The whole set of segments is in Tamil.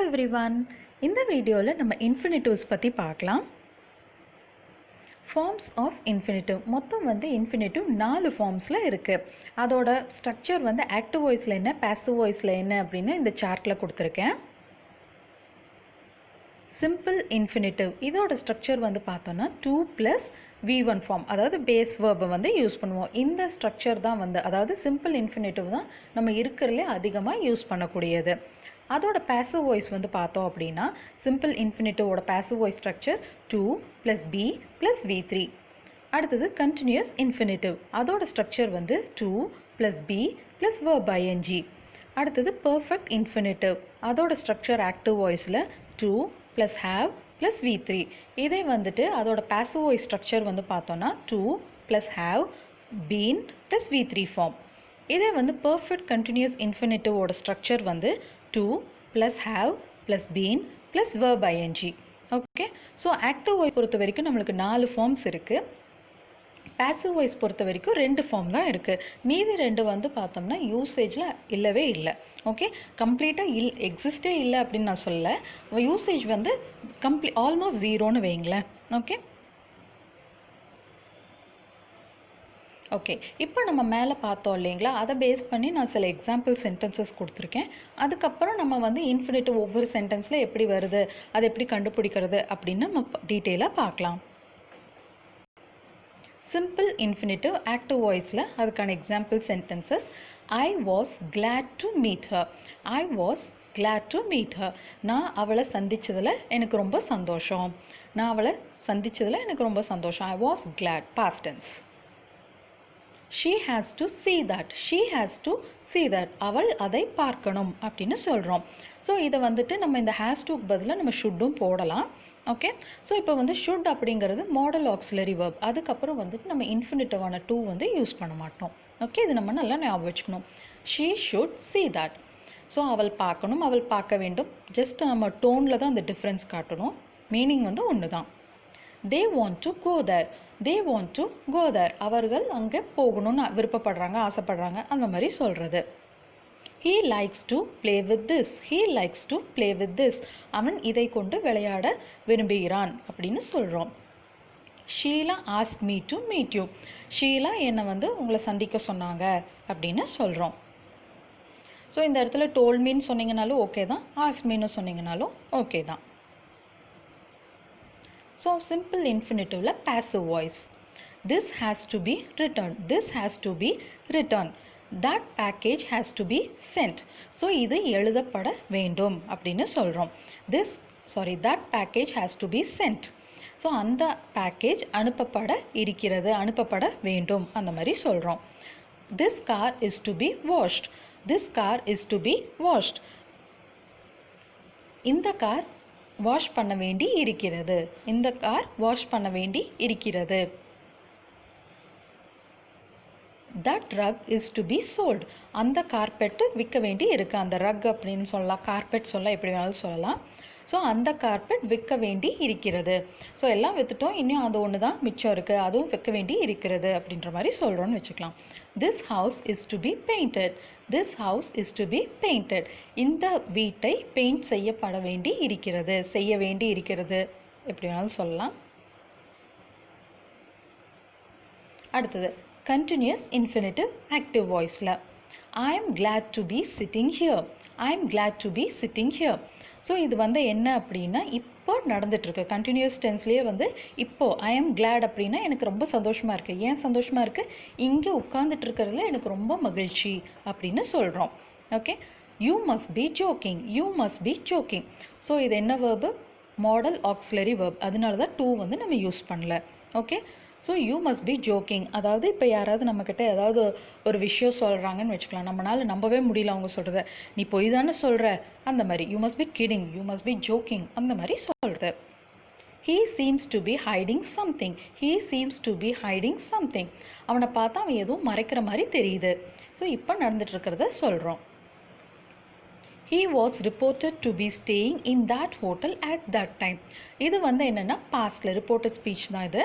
everyone. இந்த வீடியோவில் நம்ம இன்ஃபினிட்டிவ்ஸ் பற்றி பார்க்கலாம். ஃபார்ம்ஸ் ஆஃப் இன்ஃபினிட்டிவ் மொத்தம் இன்ஃபினிட்டிவ் 4 ஃபார்ம்ஸில் இருக்குது. அதோட ஸ்ட்ரக்சர் ஆக்டிவ் வாய்ஸில் என்ன, பாசிவ் வாய்ஸில் என்ன அப்படின்னு இந்த சார்ட்டில் கொடுத்துருக்கேன். சிம்பிள் இன்ஃபினிட்டிவ் இதோட ஸ்ட்ரக்சர் பார்த்தோன்னா 2 + V1 ஃபார்ம், அதாவது பேஸ் வேர்பை யூஸ் பண்ணுவோம். இந்த ஸ்ட்ரக்சர் தான் அதாவது சிம்பிள் இன்ஃபினிட்டிவ் தான் நம்ம இருக்கிறதுலே அதிகமாக யூஸ் பண்ணக்கூடியது. அதோட பாசிவ் வாய்ஸ் பார்த்தோம் அப்படின்னா சிம்பிள் இன்ஃபினிட்டிவோட passive voice structure 2 + B + V3. அடுத்தது கண்டினியூஸ் இன்ஃபினிட்டிவ், அதோட ஸ்ட்ரக்சர் 2 + B + verb ing. அடுத்தது பர்ஃபெக்ட் இன்ஃபினிட்டிவ், அதோட ஸ்ட்ரக்சர் ஆக்டிவ் வாய்ஸில் 2 + have + V3. இதே அதோட பாசிவ் வாய்ஸ் ஸ்ட்ரக்சர் பார்த்தோன்னா 2 + have been + V3 ஃபார்ம். இதே பர்ஃபெக்ட் கண்டினியூஸ் இன்ஃபினிட்டிவோட structure 2 + have + been + verb ing. Okay, so active voice பொறுத்த வரைக்கும் நம்மளுக்கு 4 ஃபார்ம்ஸ் இருக்குது. பாசிவ் வாய்ஸ் பொறுத்த வரைக்கும் 2 ஃபார்ம் தான் இருக்குது. மீதி 2 பார்த்தோம்னா யூசேஜில் இல்லவே இல்லை. ஓகே, கம்ப்ளீட்டாக எக்ஸிஸ்டே இல்லை அப்படின்னு நான் சொல்லலை. யூசேஜ் ஆல்மோஸ்ட் 0ன்னு வைங்களேன். ஓகே, இப்போ நம்ம மேலே பார்த்தோம் இல்லைங்களா, அதை பேஸ் பண்ணி நான் சில எக்ஸாம்பிள் சென்டென்சஸ் கொடுத்துருக்கேன். அதுக்கப்புறம் நம்ம இன்ஃபினிட்டிவ் ஒவ்வொரு சென்டென்ஸில் எப்படி வருது, அதை எப்படி கண்டுபிடிக்கிறது அப்படின்னு நம்ம டீட்டெயிலாக பார்க்கலாம். சிம்பிள் இன்ஃபினிட்டிவ் ஆக்டிவ் வாய்ஸில் அதுக்கான example sentences: I was glad to meet her. I was glad to meet her. நான் அவளை சந்திச்சதில் எனக்கு ரொம்ப சந்தோஷம். நான் அவளை சந்திச்சதில் எனக்கு ரொம்ப சந்தோஷம். I was glad, past tense. She has to see that. She has to see that. அவள் அதை பார்க்கணும் அப்படின்னு சொல்கிறோம். ஸோ இதை நம்ம இந்த ஹேஸ் டு பதிலாக நம்ம ஷுட்டும் போடலாம். ஓகே, ஸோ இப்போ ஷுட் அப்படிங்கிறது மாடல் ஆக்சிலரி வேர்ப். அதுக்கப்புறம் நம்ம இன்ஃபினிட்டிவான டு யூஸ் பண்ண மாட்டோம். ஓகே, இது நம்ம நல்லா ஞாபகம் வச்சுக்கணும். She should see that. So அவள் பார்க்கணும், அவள் பார்க்க வேண்டும். ஜஸ்ட் நம்ம டோனில் தான் அந்த டிஃப்ரென்ஸ் காட்டணும். மீனிங் ஒன்று தான். They want to go there. They want to go there. அவர்கள் அங்கே போகணும்னு விருப்பப்படுறாங்க, ஆசைப்படுறாங்க, அந்த மாதிரி சொல்கிறது. He likes to play with this. He likes to play with this. அவன் இதை கொண்டு விளையாட விரும்புகிறான் அப்படின்னு சொல்கிறோம். Sheila asked me to meet you. Sheila என்னை உங்களை சந்திக்க சொன்னாங்க அப்படின்னு சொல்கிறோம். ஸோ இந்த இடத்துல told meன்னு சொன்னீங்கனாலும் ஓகே தான், asked meன்னு சொன்னீங்கனாலும் ஓகே தான். ஸோ சிம்பிள் இன்ஃபினிட்டிவ்ல passive voice: this has to be returned. This has to be returned. That package has to be sent. So இது எழுதப்பட வேண்டும் அப்படின்னு சொல்கிறோம். that package has to be sent. So அந்த பேக்கேஜ் அனுப்பப்பட இருக்கிறது, அனுப்பப்பட வேண்டும், அந்த மாதிரி சொல்கிறோம். this car is to be washed. This car is to be washed. இந்த கார் வாஷ் பண்ண வேண்டி இருக்கிறது. இந்த கார் வாஷ் பண்ண வேண்டி இருக்கிறது. That rug is to be sold. அந்த கார்பெட்டு விற்க வேண்டி இருக்கு. அந்த ரக் அப்படின்னு சொல்லலாம், கார்பெட் சொல்லலாம், எப்படி வேணாலும் சொல்லலாம். ஸோ அந்த கார்பெட் விற்க வேண்டி இருக்கிறது. ஸோ எல்லாம் விற்றுட்டோம், இன்னும் அது ஒன்று தான் மிச்சம் இருக்குது, அதுவும் விற்க வேண்டி இருக்கிறது அப்படின்ற மாதிரி சொல்கிறோன்னு வச்சுக்கலாம். This house is to be painted. This house is to be painted. இந்த வீட்டை பெயிண்ட் செய்யப்பட வேண்டி இருக்கிறது, செய்ய வேண்டி இருக்கிறது, எப்படி வேணாலும் சொல்லலாம். அடுத்தது கண்டினியூஸ் இன்ஃபினிட்டிவ் ஆக்டிவ் வாய்ஸில்: I am glad to be sitting here. I am glad to be sitting here. So இது என்ன அப்படின்னா இப்போ நடந்துட்டுருக்கு கண்டினியூஸ் டென்ஸ்லேயே இப்போது ஐ எம் கிளாட் அப்படின்னா எனக்கு ரொம்ப சந்தோஷமாக இருக்குது. ஏன் சந்தோஷமாக இருக்குது? இங்கே உட்கார்ந்துட்டு இருக்கிறதுல எனக்கு ரொம்ப மகிழ்ச்சி அப்படின்னு சொல்கிறோம். Okay, you must be jogging. You must be jogging. So இது என்ன வேர்பு? Model auxiliary verb. அதனால தான் டூ நம்ம யூஸ் பண்ணல. Okay, so you must be jogging. அதாவது இப்போ யாராவது நம்மக்கிட்ட ஏதாவது ஒரு விஷயம் சொல்கிறாங்கன்னு வச்சுக்கலாம், நம்மளால் நம்பவே முடியல அவங்க சொல்கிறத, நீ பொய் தானே சொல்கிற, அந்த மாதிரி. You must be kidding, you must be jogging, அந்த மாதிரி சொல்கிறது. He seems to be hiding something. He seems to be hiding something. அவனை பார்த்தா அவன் எதுவும் மறைக்கிற மாதிரி தெரியுது. ஸோ இப்போ நடந்துட்டு இருக்கிறத சொல்கிறோம். he was reported to be staying in that hotel at that time. இது வந்து என்னென்னா பாஸ்டில் ரிப்போர்ட்டட் ஸ்பீச் தான் இது.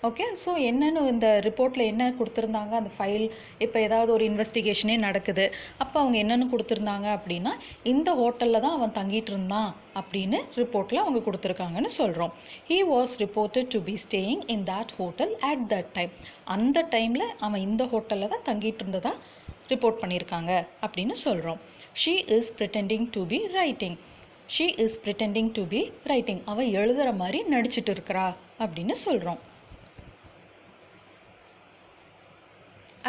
ஓகே, ஸோ என்னென்னு இந்த ரிப்போர்ட்டில் என்ன கொடுத்துருந்தாங்க, அந்த ஃபைல் இப்போ ஏதாவது ஒரு இன்வெஸ்டிகேஷனே நடக்குது, அப்போ அவங்க என்னென்னு கொடுத்துருந்தாங்க அப்படின்னா இந்த ஹோட்டலில் தான் அவன் தங்கிட்டு இருந்தான் அப்படின்னு ரிப்போர்ட்டில் அவங்க கொடுத்துருக்காங்கன்னு சொல்கிறோம். he was reported to be staying in that hotel at that time. அந்த டைமில் அவன் இந்த ஹோட்டலில் தான் தங்கிட்டு இருந்ததா ரிப்போர்ட் பண்ணியிருக்காங்க அப்படின்னு சொல்கிறோம். she is pretending to be writing. she is pretending to be writing. அவள் எழுதுகிற மாதிரி நடிச்சிட்டு இருக்கிறா அப்படின்னு சொல்கிறோம்.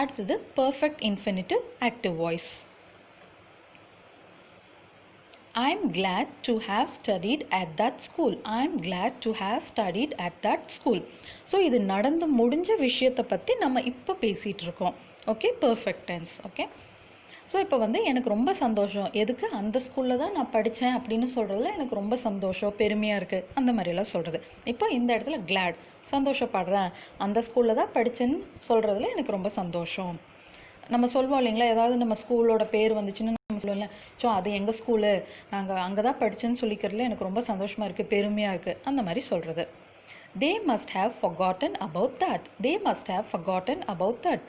அடுத்தது perfect infinitive active voice. I'm glad to have studied at that school. I'm glad to have studied at that school. So இது நடந்து முடிஞ்ச விஷயத்தை பற்றி நம்ம இப்போ பேசிகிட்டு இருக்கோம். Okay, perfect tense. Okay, so இப்போ வந்து எனக்கு ரொம்ப சந்தோஷம், எதுக்கு அந்த ஸ்கூலில் தான் நான் படித்தேன் அப்படின்னு சொல்கிறதுல எனக்கு ரொம்ப சந்தோஷம், பெருமையாக இருக்குது, அந்த மாதிரியெல்லாம் சொல்கிறது. இப்போ இந்த இடத்துல கிளாட், சந்தோஷப்படுறேன், அந்த ஸ்கூலில் தான் படித்தேன்னு சொல்கிறதுல எனக்கு ரொம்ப சந்தோஷம். நம்ம சொல்வோம் இல்லைங்களா, ஏதாவது நம்ம ஸ்கூலோட பேர் வந்துச்சுன்னு நம்ம சொல்லுவோம்ல, ஸோ அது எங்கள் ஸ்கூலு, நாங்கள் அங்கே தான் படித்தேன்னு சொல்லிக்கிறதுல எனக்கு ரொம்ப சந்தோஷமாக இருக்குது, பெருமையாக இருக்குது, அந்த மாதிரி சொல்கிறது. they must have forgotten about that. they must have forgotten about that.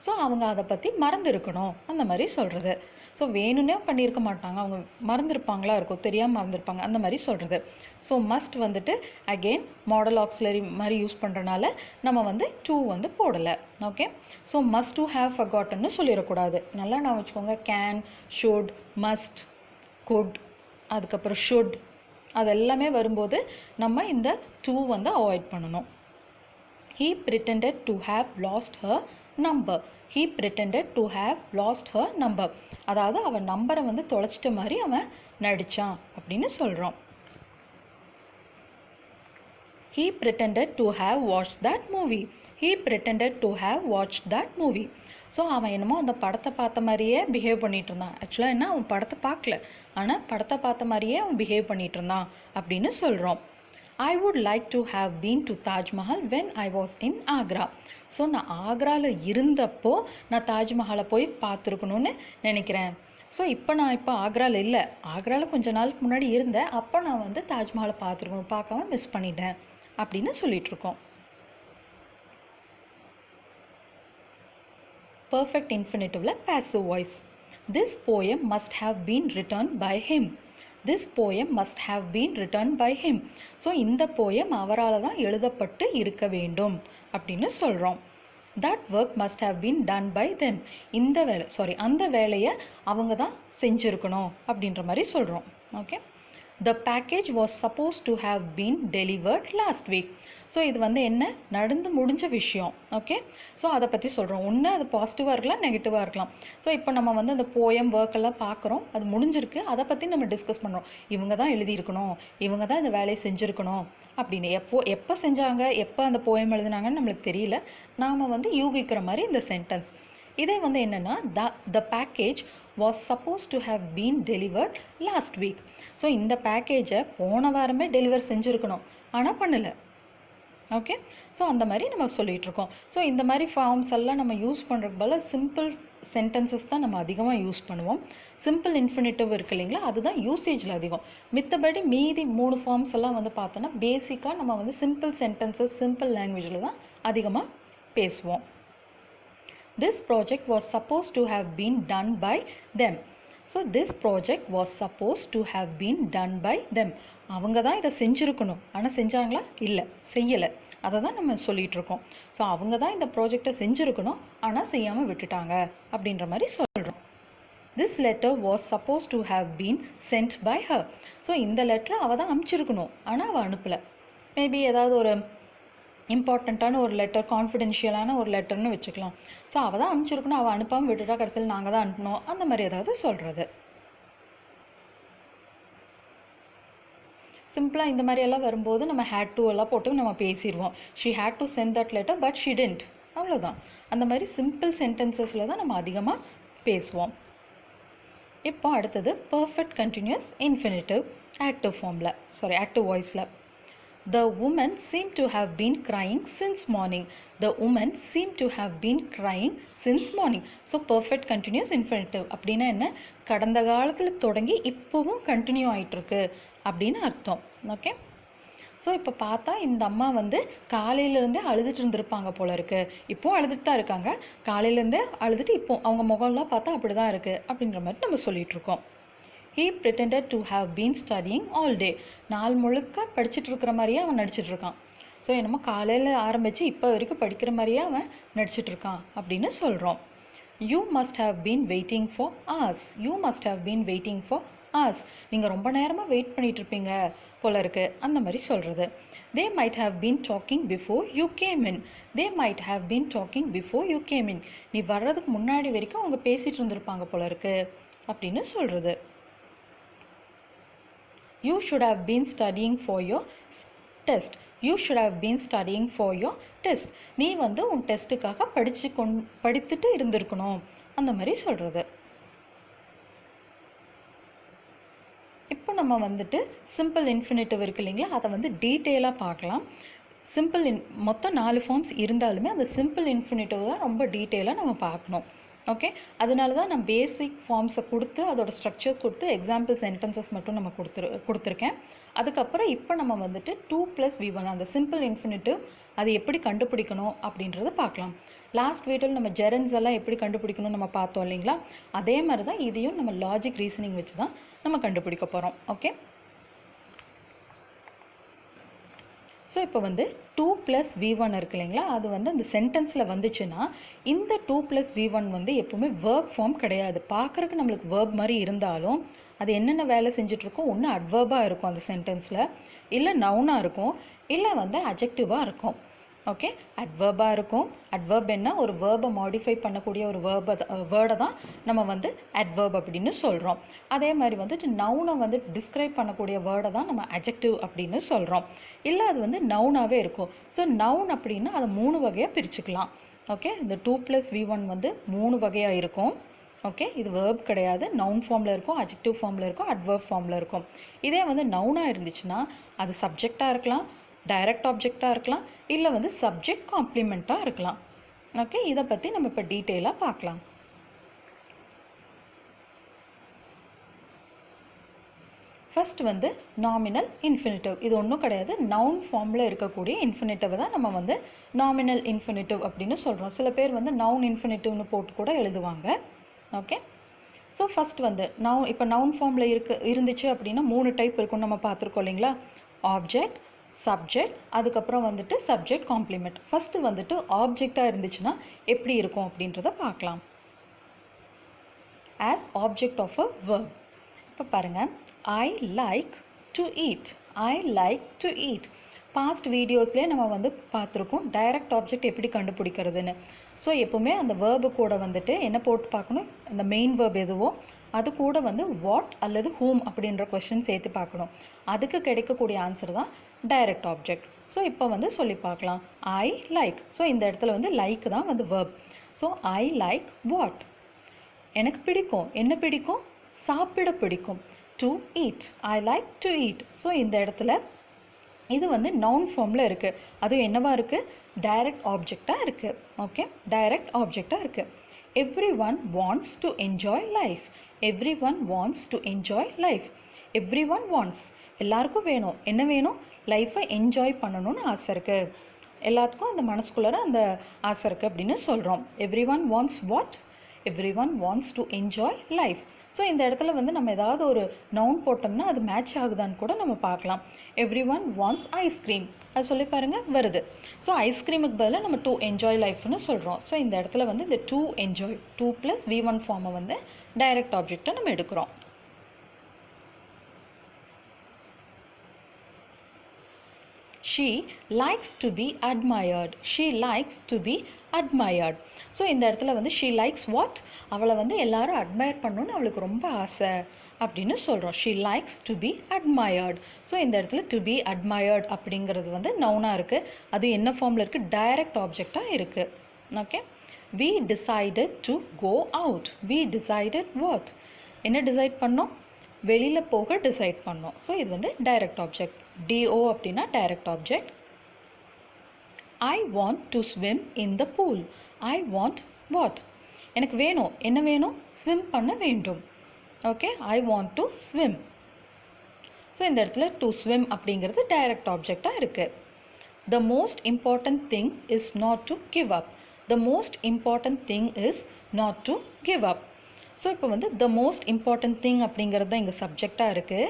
So அவங்க அதை பற்றி மறந்துருக்கணும், அந்த மாதிரி சொல்கிறது. ஸோ வேணும்னே பண்ணியிருக்க மாட்டாங்க, அவங்க மறந்துருப்பாங்களா இருக்கும், தெரியாமல் மறந்துருப்பாங்க, அந்த மாதிரி சொல்கிறது. ஸோ மஸ்ட் வந்துட்டு அகெயின் மாடல் ஆக்சிலரி மாதிரி யூஸ் பண்ணுறனால நம்ம வந்து டு வந்து போடலை. Okay, so must to have ஃபர்காட்டன்னு சொல்லிடக்கூடாது, நல்லா நான் வச்சுக்கோங்க. கேன், ஷுட், மஸ்ட், குட், அதுக்கப்புறம் ஷுட், அதெல்லாமே வரும்போது நம்ம இந்த டு வந்து அவாய்ட் பண்ணணும். he pretended to have lost her number. he pretended to have lost her number. அதாவது அவன் நம்பரை வந்து தொலைச்சிட்ட மாதிரி அவன் நடிச்சான் அப்படின்னு சொல்கிறோம். he pretended to have watched that movie. he pretended to have watched that movie. So அவன் என்னமோ அந்த படத்தை பார்த்த மாதிரியே பிஹேவ் பண்ணிகிட்டு இருந்தான். ஆக்சுவலாக என்ன, அவன் படத்தை பார்க்கல, ஆனால் படத்தை பார்த்த மாதிரியே அவன் பிஹேவ் பண்ணிகிட்டு இருந்தான் அப்படின்னு சொல்கிறோம். I would like to have been to Taj Mahal when I was in Agra. So நான் ஆக்ராவில் இருந்தப்போ நான் தாஜ்மஹாலை போய் பார்த்துருக்கணும்னு நினைக்கிறேன். ஸோ இப்போ ஆக்ராவில் இல்லை, ஆக்ராவில் கொஞ்ச நாளுக்கு முன்னாடி இருந்தேன், அப்போ நான் வந்து தாஜ்மஹாலை பார்த்துருக்கணும், பார்க்காம மிஸ் பண்ணிட்டேன் அப்படின்னு சொல்லிகிட்ருக்கோம். பர்ஃபெக்ட் இன்ஃபினிட்டிவ்ல passive voice. This poem must have been written by him. This poem must have been written by him. So இந்த போயம் அவரால் தான் எழுதப்பட்டு இருக்க வேண்டும் அப்படின்னு சொல்கிறோம். That work must have been done by them. அந்த வேலையை அவங்க தான் செஞ்சுருக்கணும் அப்படின்ற மாதிரி சொல்கிறோம். Okay, the package was supposed to have been delivered last week. So இது வந்து என்ன, நடந்து முடிஞ்ச விஷயம். ஓகே, ஸோ அதை பற்றி சொல்கிறோம். ஒன்று அது பாசிட்டிவாக இருக்கலாம், நெகட்டிவாக இருக்கலாம். ஸோ இப்போ நம்ம வந்து அந்த போயம் ஒர்க்கெல்லாம் பார்க்குறோம், அது முடிஞ்சிருக்கு, அதை பற்றி நம்ம டிஸ்கஸ் பண்ணுறோம். இவங்க தான் எழுதியிருக்கணும், இவங்க தான் இந்த வேலையை செஞ்சுருக்கணும் அப்படின்னு. எப்போ செஞ்சாங்க, எப்போ அந்த போயம் எழுதினாங்கன்னு நம்மளுக்கு தெரியல, நாம் வந்து யூகிக்கிற மாதிரி இந்த சென்டென்ஸ். இதே வந்து என்னென்னா the package was supposed to have been delivered last week. So இந்த பேக்கேஜை போன வாரமே டெலிவர் செஞ்சுருக்கணும், ஆனால் பண்ணலை. ஓகே, ஸோ அந்த மாதிரி நம்ம சொல்லிகிட்ருக்கோம். ஸோ இந்த மாதிரி ஃபார்ம்ஸ் எல்லாம் நம்ம யூஸ் பண்ணுறதுக்கு பதிலாக சிம்பிள் சென்டென்சஸ் தான் நம்ம அதிகமாக யூஸ் பண்ணுவோம். சிம்பிள் இன்ஃபினிட்டிவ் இருக்கு இல்லைங்களா, அதுதான் யூசேஜில் அதிகம். மித்தபடி மீதி 3 ஃபார்ம்ஸ் எல்லாம் வந்து பார்த்தோன்னா பேசிக்காக நம்ம வந்து சிம்பிள் சென்டென்சஸ், சிம்பிள் லாங்குவேஜில் தான் அதிகமாக பேசுவோம். This project was supposed to have been done by them. So this project was supposed to have been done by them. அவங்க தான் இதை செஞ்சுருக்கணும், ஆனால் செஞ்சாங்களா, இல்லை, செய்யலை, அதை தான் நம்ம சொல்லிகிட்ருக்கோம். ஸோ அவங்க தான் இந்த ப்ராஜெக்டை செஞ்சுருக்கணும், ஆனால் செய்யாமல் விட்டுட்டாங்க அப்படின்ற மாதிரி சொல்கிறோம். This letter was supposed to have been sent by her. So இந்த லெட்டரை அவள் தான் அனுப்பிச்சிருக்கணும், ஆனால் அவள் அனுப்பலை. மேபி ஏதாவது ஒரு இம்பார்ட்டண்ட்டான ஒரு லெட்டர், கான்ஃபிடென்ஷியலான ஒரு லெட்டர்னு வச்சுக்கலாம். ஸோ அவள் தான் அனுப்பிச்சிருக்கணும், அவள் அனுப்பாமல் விட்டுட்டா, கடைசியில் நாங்கள் தான் அனுப்பணும், அந்த மாதிரி ஏதாவது சொல்கிறது. சிம்பிளாக இந்த மாதிரி எல்லாம் வரும்போது நம்ம had to எல்லாம் போட்டு நம்ம பேசிடுவோம். she had to send that letter but she didn't, அவ்வளோதான். அந்த மாதிரி சிம்பிள் சென்டென்சஸில் தான் நம்ம அதிகமாக பேசுவோம். இப்போ அடுத்தது பர்ஃபெக்ட் கண்டினியூஸ் இன்ஃபினிட்டிவ் ஆக்டிவ் ஃபார்மில், ஆக்டிவ் வாய்ஸில். The woman seemed to have been crying since morning. The woman seemed to have been crying since morning. So perfect continuous infinitive அப்படின்னா என்ன, கடந்த காலத்தில் தொடங்கி இப்போவும் கண்டினியூ ஆகிட்டுருக்கு அப்படின்னு அர்த்தம். ஓகே, ஸோ இப்போ பார்த்தா இந்த அம்மா வந்து காலையிலேருந்தே அழுதுட்டு இருந்திருப்பாங்க போல இருக்குது. இப்போது அழுதுட்டு தான் இருக்காங்க. காலையிலேருந்தே அழுதுட்டு இப்போ அவங்க முகம்லாம் பார்த்தா அப்படி தான் இருக்குது அப்படின்ற மாதிரி நம்ம சொல்லிகிட்ருக்கோம். He pretended to have been studying all day. நாள் முழுக்க படிச்சுட்டு இருக்கிற மாதிரியே அவன் நடிச்சிட்டு இருக்கான். ஸோ என்னமோ காலையில் ஆரம்பித்து இப்போ வரைக்கும் படிக்கிற மாதிரியே அவன் நடிச்சிட்டு இருக்கான் அப்படின்னு சொல்கிறோம். You must have been waiting for hours. You must have been waiting for hours. நீங்கள் ரொம்ப நேரமாக வெயிட் பண்ணிட்டு இருப்பீங்க போல இருக்கு அந்த மாதிரி சொல்கிறது. They might have been talking before you came in. They might have been talking before you came in. நீ வர்றதுக்கு முன்னாடி வரைக்கும் அவங்க பேசிட்டு இருந்திருப்பாங்க போல இருக்கு அப்படின்னு சொல்கிறது. You should have been studying for your test. You should have been studying for your test. நீ வந்து உன் டெஸ்ட்டுக்காக படித்துட்டு இருந்திருக்கணும் அந்த மாதிரி சொல்கிறது. இப்போ நம்ம வந்துட்டு சிம்பிள் இன்ஃபினிட்டிவ் இருக்கு இல்லைங்களா, அதை வந்து டீட்டெயிலாக பார்க்கலாம். மொத்தம் 4 ஃபார்ம்ஸ் இருந்தாலுமே அந்த சிம்பிள் இன்ஃபினிட்டிவ் தான் ரொம்ப டீட்டெயிலாக நம்ம பார்க்கணும். ஓகே, அதனால தான் நான் பேசிக் ஃபார்ம்ஸை கொடுத்து அதோட ஸ்ட்ரக்சர்ஸ் கொடுத்து எக்ஸாம்பிள் சென்டென்சஸ் மட்டும் நம்ம கொடுத்துருக்கேன். அதுக்கப்புறம் இப்போ நம்ம வந்துட்டு 2+V1 அந்த சிம்பிள் இன்ஃபினிட்டிவ் அது எப்படி கண்டுபிடிக்கணும் அப்படின்றத பார்க்கலாம். லாஸ்ட் வீடியோவில் நம்ம ஜெரன்ஸ் எல்லாம் எப்படி கண்டுபிடிக்கணும் நம்ம பார்த்தோம் இல்லைங்களா, அதே மாதிரி தான் இதையும் நம்ம லாஜிக் ரீசனிங் வச்சு தான் நம்ம கண்டுபிடிக்க போகிறோம். ஓகே, ஸோ இப்போ வந்து 2+V1 இருக்கு இல்லைங்களா, அது வந்து அந்த சென்டென்ஸில் வந்துச்சுன்னா இந்த 2+V1 வந்து எப்போவுமே வேர்ப் ஃபார்ம் கிடையாது. பார்க்குறதுக்கு நம்மளுக்கு வேர்ப் மாதிரி இருந்தாலும் அது என்னென்ன வேலை செஞ்சிட்ருக்கோம், ஒன்று அட்வர்பாக இருக்கும் அந்த சென்டென்ஸில், இல்லை நவுனாக இருக்கும், இல்லை வந்து அட்ஜெக்டிவாக இருக்கும். ஓகே, அட்வர்பாக இருக்கும். அட்வர்ப் என்ன, ஒரு வேர்பை மாடிஃபை பண்ணக்கூடிய ஒரு வேர்டை தான் நம்ம வந்து அட்வர்ப் அப்படின்னு சொல்கிறோம். அதே மாதிரி வந்துட்டு நவுனை வந்து டிஸ்கிரைப் பண்ணக்கூடிய வேர்டை தான் நம்ம அட்ஜெக்டிவ் அப்படின்னு சொல்கிறோம். இல்லை அது வந்து நவுனாகவே இருக்கும். ஸோ நவுன் அப்படின்னா அதை 3 வகையாக பிரிச்சுக்கலாம். ஓகே, இந்த 2+V1 வந்து 3 வகையாக இருக்கும். ஓகே, இது வேர்ப் கிடையாது, நவுன் ஃபார்மில் இருக்கும், அட்ஜெக்டிவ் ஃபார்மில் இருக்கும், அட்வர்ப் ஃபார்மில் இருக்கும். இதே வந்து நவுனாக இருந்துச்சுன்னா அது சப்ஜெக்டாக இருக்கலாம், டைரக்ட் ஆப்ஜெக்டாக இருக்கலாம், இல்லை வந்து சப்ஜெக்ட் காம்ப்ளிமெண்ட்டாக இருக்கலாம். ஓகே, இதை பற்றி நம்ம இப்போ டீட்டெயிலாக பார்க்கலாம். ஃபர்ஸ்ட் வந்து நாமினல் இன்ஃபினிட்டிவ். இது ஒன்றும் கிடையாது, நவுன் ஃபார்மில் இருக்கக்கூடிய இன்ஃபினிட்டிவ் தான் நம்ம வந்து நாமினல் இன்ஃபினிட்டிவ் அப்படின்னு சொல்கிறோம். சில பேர் வந்து நவுன் இன்ஃபினிட்டிவ்னு போட்டு கூட எழுதுவாங்க. ஓகே, ஸோ ஃபஸ்ட் வந்து இப்போ நவுன் ஃபார்மில் இருந்துச்சு அப்படின்னா 3 டைப் இருக்குன்னு நம்ம பார்த்துருக்கோம் இல்லைங்களா, ஆப்ஜெக்ட், சப்ஜெக்ட், அதுக்கப்புறம் வந்துட்டு சப்ஜெக்ட் காம்ப்ளிமெண்ட். ஃபஸ்ட்டு வந்துட்டு ஆப்ஜெக்டாக இருந்துச்சுன்னா எப்படி இருக்கும் அப்படின்றத பார்க்கலாம். As object of a verb. இப்போ பாருங்கள், I like to eat. I like to eat. Past வீடியோஸ்லேயே நம்ம வந்து பார்த்துருக்கோம் டைரக்ட் ஆப்ஜெக்ட் எப்படி கண்டுபிடிக்கிறதுன்னு. ஸோ எப்போவுமே அந்த வேர்பு கூட வந்துட்டு என்ன போட்டு பார்க்கணும், அந்த மெயின் வேர்ப் எதுவோ அது கூட வந்து வாட் அல்லது ஹூம் அப்படின்ற கொஸ்டின் சேர்த்து பார்க்கணும். அதுக்கு கிடைக்கக்கூடிய ஆன்சர் தான் டைரக்ட் ஆப்ஜெக்ட். ஸோ இப்போ வந்து சொல்லி பார்க்கலாம். I like. ஸோ இந்த இடத்துல வந்து லைக் தான் வந்து verb. So I like what, எனக்கு பிடிக்கும். என்ன பிடிக்கும், சாப்பிட பிடிக்கும். To eat, I like to eat. So இந்த இடத்துல இது வந்து நவுன் ஃபார்மில் இருக்குது, அதுவும் என்னவா இருக்குது, டைரக்ட் ஆப்ஜெக்டாக இருக்குது. ஓகே, டைரக்ட் ஆப்ஜெக்டாக இருக்குது. Every one wants to enjoy life. Every one wants to enjoy life. Every one wants, எல்லாருக்கும் வேணும், என்ன வேணும், லைஃப்பை என்ஜாய் பண்ணணும்னு ஆசை இருக்குது. எல்லாத்துக்கும் அந்த மனசுக்குள்ளார அந்த ஆசை இருக்குது அப்படின்னு சொல்கிறோம். Every one wants what, every one wants to enjoy life. So இந்த இடத்துல வந்து நம்ம ஏதாவது ஒரு நவுன் போட்டோம்னா அது மேட்ச் ஆகுதான்னு கூட நம்ம பார்க்கலாம். எவ்ரி ஒன் வாண்ட்ஸ் ஐஸ்கிரீம், அது சொல்லி பாருங்கள் வருது. ஸோ ஐஸ்கிரீமுக்கு பதிலாக நம்ம டு என்ஜாய் லைஃப்னு சொல்கிறோம். ஸோ இந்த இடத்துல வந்து இந்த டு என்ஜாய் 2+V1 ஃபார்மை வந்து டைரக்ட் ஆப்ஜெக்டை நம்ம எடுக்கிறோம். She likes to be admired. She likes to be admired. So இந்த இடத்துல வந்து she likes what, அவளை வந்து எல்லாரும் அட்மையர் பண்ணணும்னு அவளுக்கு ரொம்ப ஆசை அப்படின்னு சொல்கிறோம். she likes to be admired. So இந்த இடத்துல to be admired அப்படிங்கிறது வந்து நவுனாக இருக்குது, அது என்ன ஃபார்மில் இருக்குது, டைரக்ட் ஆப்ஜெக்டாக இருக்குது. Okay, we decided to go out. we decided what, என்ன டிசைட் பண்ணோம், வெளியில் போக டிசைட் பண்ணோம். ஸோ இது வந்து டைரக்ட் ஆப்ஜெக்ட். DO அப்படின்னா direct object. I want to swim in the pool. I want what? எனக்கு வேணும், என்ன வேணும்? ஸ்விம் பண்ண வேண்டும். Okay, I want to swim. So இந்த இடத்துல டு ஸ்விம் அப்படிங்கிறது டைரக்ட் ஆப்ஜெக்டாக இருக்குது. The most important thing is not to give up. The most important thing is not to give up. So இப்போ வந்து த மோஸ்ட் இம்பார்ட்டன்ட் திங் அப்படிங்கிறது தான் இங்கே சப்ஜெக்டாக இருக்குது.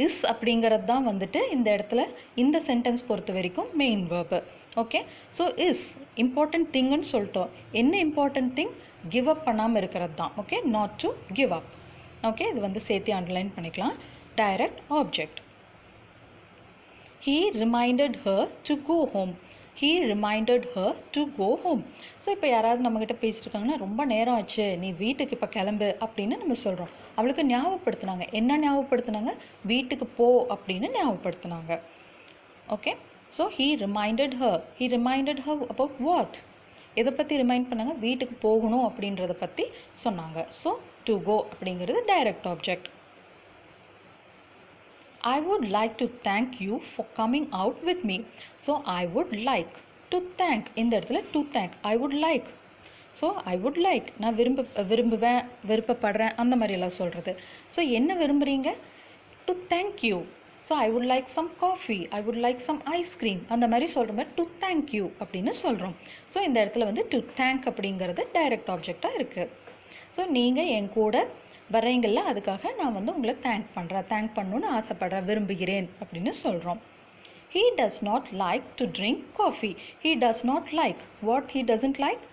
இஸ் அப்படிங்கிறது தான் வந்துட்டு இந்த இடத்துல இந்த சென்டென்ஸ் பொறுத்த வரைக்கும் main verb. Okay, so is important திங்குன்னு சொல்லிட்டோம். என்ன இம்பார்ட்டன்ட் திங்? கிவ் அப் பண்ணாமல் இருக்கிறது தான். Okay, not to give up. Okay, இது வந்து சேர்த்து அண்டர்லைன் பண்ணிக்கலாம். Direct object. He reminded her to go home. He reminded her to go home. So இப்போ யாராவது நம்மக்கிட்ட பேசிட்டு இருக்காங்கன்னா ரொம்ப நேரம் ஆச்சு, நீ வீட்டுக்கு இப்போ கிளம்பு அப்படின்னு நம்ம சொல்கிறோம். அவளுக்கு ஞாபகப்படுத்தினாங்க. என்ன ஞாபகப்படுத்தினாங்க? வீட்டுக்கு போ அப்படின்னு ஞாபகப்படுத்தினாங்க. Okay, so he reminded her. He reminded her about what? எதை பற்றி ரிமைண்ட் பண்ணாங்க? வீட்டுக்கு போகணும் அப்படின்றத பற்றி சொன்னாங்க. ஸோ to go அப்படிங்கிறது direct object. I would like to thank you for coming out with me. So I would like to thank. இந்த இடத்துல to thank. I would like. So I would like, நான் விரும்புவேன், விருப்பப்படுறேன், அந்த மாதிரியெல்லாம் சொல்கிறது. ஸோ என்ன விரும்புகிறீங்க? To thank you. So I would like some coffee, I would like some ice cream, அந்த மாதிரி சொல்கிற மாதிரி டு தேங்க் யூ அப்படின்னு சொல்கிறோம். ஸோ இந்த இடத்துல வந்து டு தேங்க் அப்படிங்கிறது டைரக்ட் ஆப்ஜெக்டாக இருக்குது. ஸோ நீங்கள் என் கூட வர்றீங்கள்ல, அதுக்காக நான் வந்து உங்களை தேங்க் பண்ணணுன்னு ஆசைப்படுறேன், விரும்புகிறேன் அப்படின்னு சொல்கிறோம். He does not like to drink coffee. He does not like. What he doesn't like?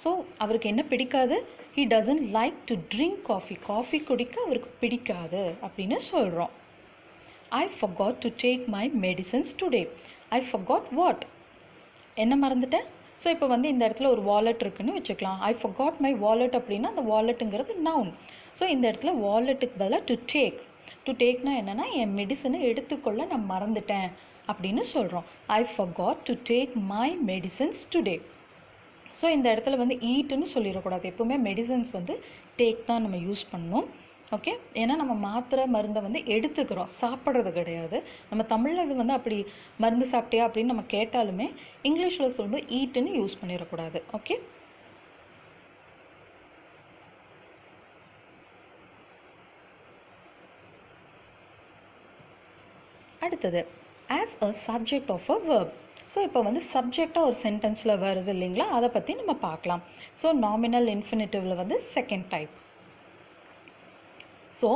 So அவருக்கு என்ன பிடிக்காது? He doesn't like to drink coffee. Coffee குடிக்க அவருக்கு பிடிக்காது அப்படின்னு சொல்கிறோம். I forgot to take my medicines today. I forgot what? என்ன மறந்துட்டேன்? ஸோ இப்போ வந்து இந்த இடத்துல ஒரு வாலெட் இருக்குன்னு வச்சுக்கலாம். ஐ forgot my wallet அப்படின்னா அந்த வாலெட்டுங்கிறது நவுன். ஸோ இந்த இடத்துல வாலெட்டுக்கு பதிலாக டு டேக். டு டேக்னா என்னென்னா என் மெடிசனை எடுத்துக்கொள்ள நான் மறந்துட்டேன் அப்படின்னு சொல்கிறோம். ஐ forgot to take my medicines today. So இந்த இடத்துல வந்து ஈட்டுன்னு சொல்லிடக்கூடாது. எப்போவுமே மெடிசன்ஸ் வந்து டேக் தான் நம்ம யூஸ் பண்ணணும். ஓகே, ஏன்னா நம்ம மாத்திரை மருந்தை வந்து எடுத்துக்கிறோம், சாப்பிட்றது கிடையாது. நம்ம தமிழில் இது வந்து அப்படி மருந்து சாப்பிட்டியா அப்படின்னு நம்ம கேட்டாலுமே இங்கிலீஷில் சொல்லும்போது ஈட்டுன்னு யூஸ் பண்ணிடக்கூடாது. ஓகே, அடுத்தது as a subject of a verb. So இப்போ வந்து சப்ஜெக்டாக ஒரு சென்டென்ஸில் வருது இல்லைங்களா, அதை பற்றி நம்ம பார்க்கலாம். ஸோ நாமினல் இன்ஃபினிட்டிவில் வந்து செகண்ட் டைப். ஸோ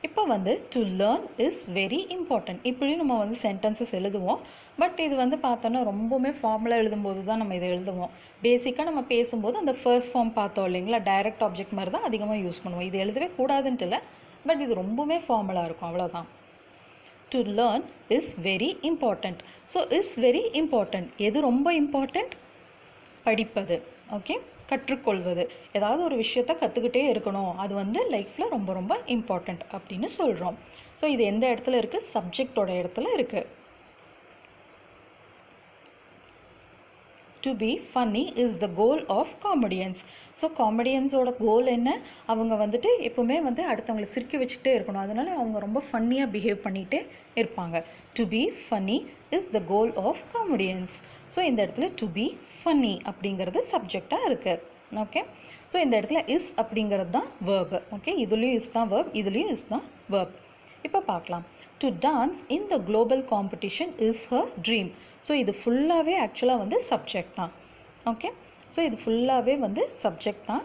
இப்போ வந்து to learn is very important இப்படி நம்ம வந்து சென்டென்சஸ் எழுதுவோம். பட் இது வந்து பார்த்தோன்னா ரொம்பவுமே ஃபார்முலா எழுதும்போது தான் நம்ம இதை எழுதுவோம். பேசிக்காக நம்ம பேசும்போது அந்த ஃபர்ஸ்ட் ஃபார்ம் பார்த்தோம் இல்லைங்களா, டைரக்ட் ஆப்ஜெக்ட் மாதிரி தான் அதிகமாக யூஸ் பண்ணுவோம். இது எழுதவே கூடாதுன்ட்டு இல்லை, பட் இது ரொம்பவுமே ஃபார்முலா இருக்கும், அவ்வளோதான். To learn is very important. So is very important. எது ரொம்ப இம்பார்ட்டண்ட்? படிப்பது. ஓகே, கற்றுக்கொள்வது. ஏதாவது ஒரு விஷயத்த கற்றுக்கிட்டே இருக்கணும், அது வந்து லைஃப்பில் ரொம்ப ரொம்ப இம்பார்ட்டண்ட் அப்படின்னு சொல்கிறோம். ஸோ இது எந்த இடத்துல இருக்குது? சப்ஜெக்டோட இடத்துல இருக்குது. To be funny is the goal of comedians. So காமெடியன்ஸோட கோல் என்ன? அவங்க வந்துட்டு எப்போவுமே வந்து அடுத்தவங்களை சிரிக்க வச்சுக்கிட்டே இருக்கணும், அதனால அவங்க ரொம்ப ஃபன்னியாக பிஹேவ் பண்ணிகிட்டே இருப்பாங்க. To be funny is the goal of comedians. So இந்த இடத்துல டு பி ஃபன்னி அப்படிங்கிறது சப்ஜெக்டாக இருக்குது. ஓகே, ஸோ இந்த இடத்துல இஸ் அப்படிங்கிறது தான் வேர்பு. ஓகே, இதுலேயும் இஸ் தான் வேர்ப், இதுலேயும் இஸ் தான் வேர்ப். இப்போ பார்க்கலாம். To dance in the global competition is her dream. So இது ஃபுல்லாகவே ஆக்சுவலாக வந்து சப்ஜெக்ட் தான். ஓகே, ஸோ இது ஃபுல்லாகவே வந்து சப்ஜெக்ட் தான்.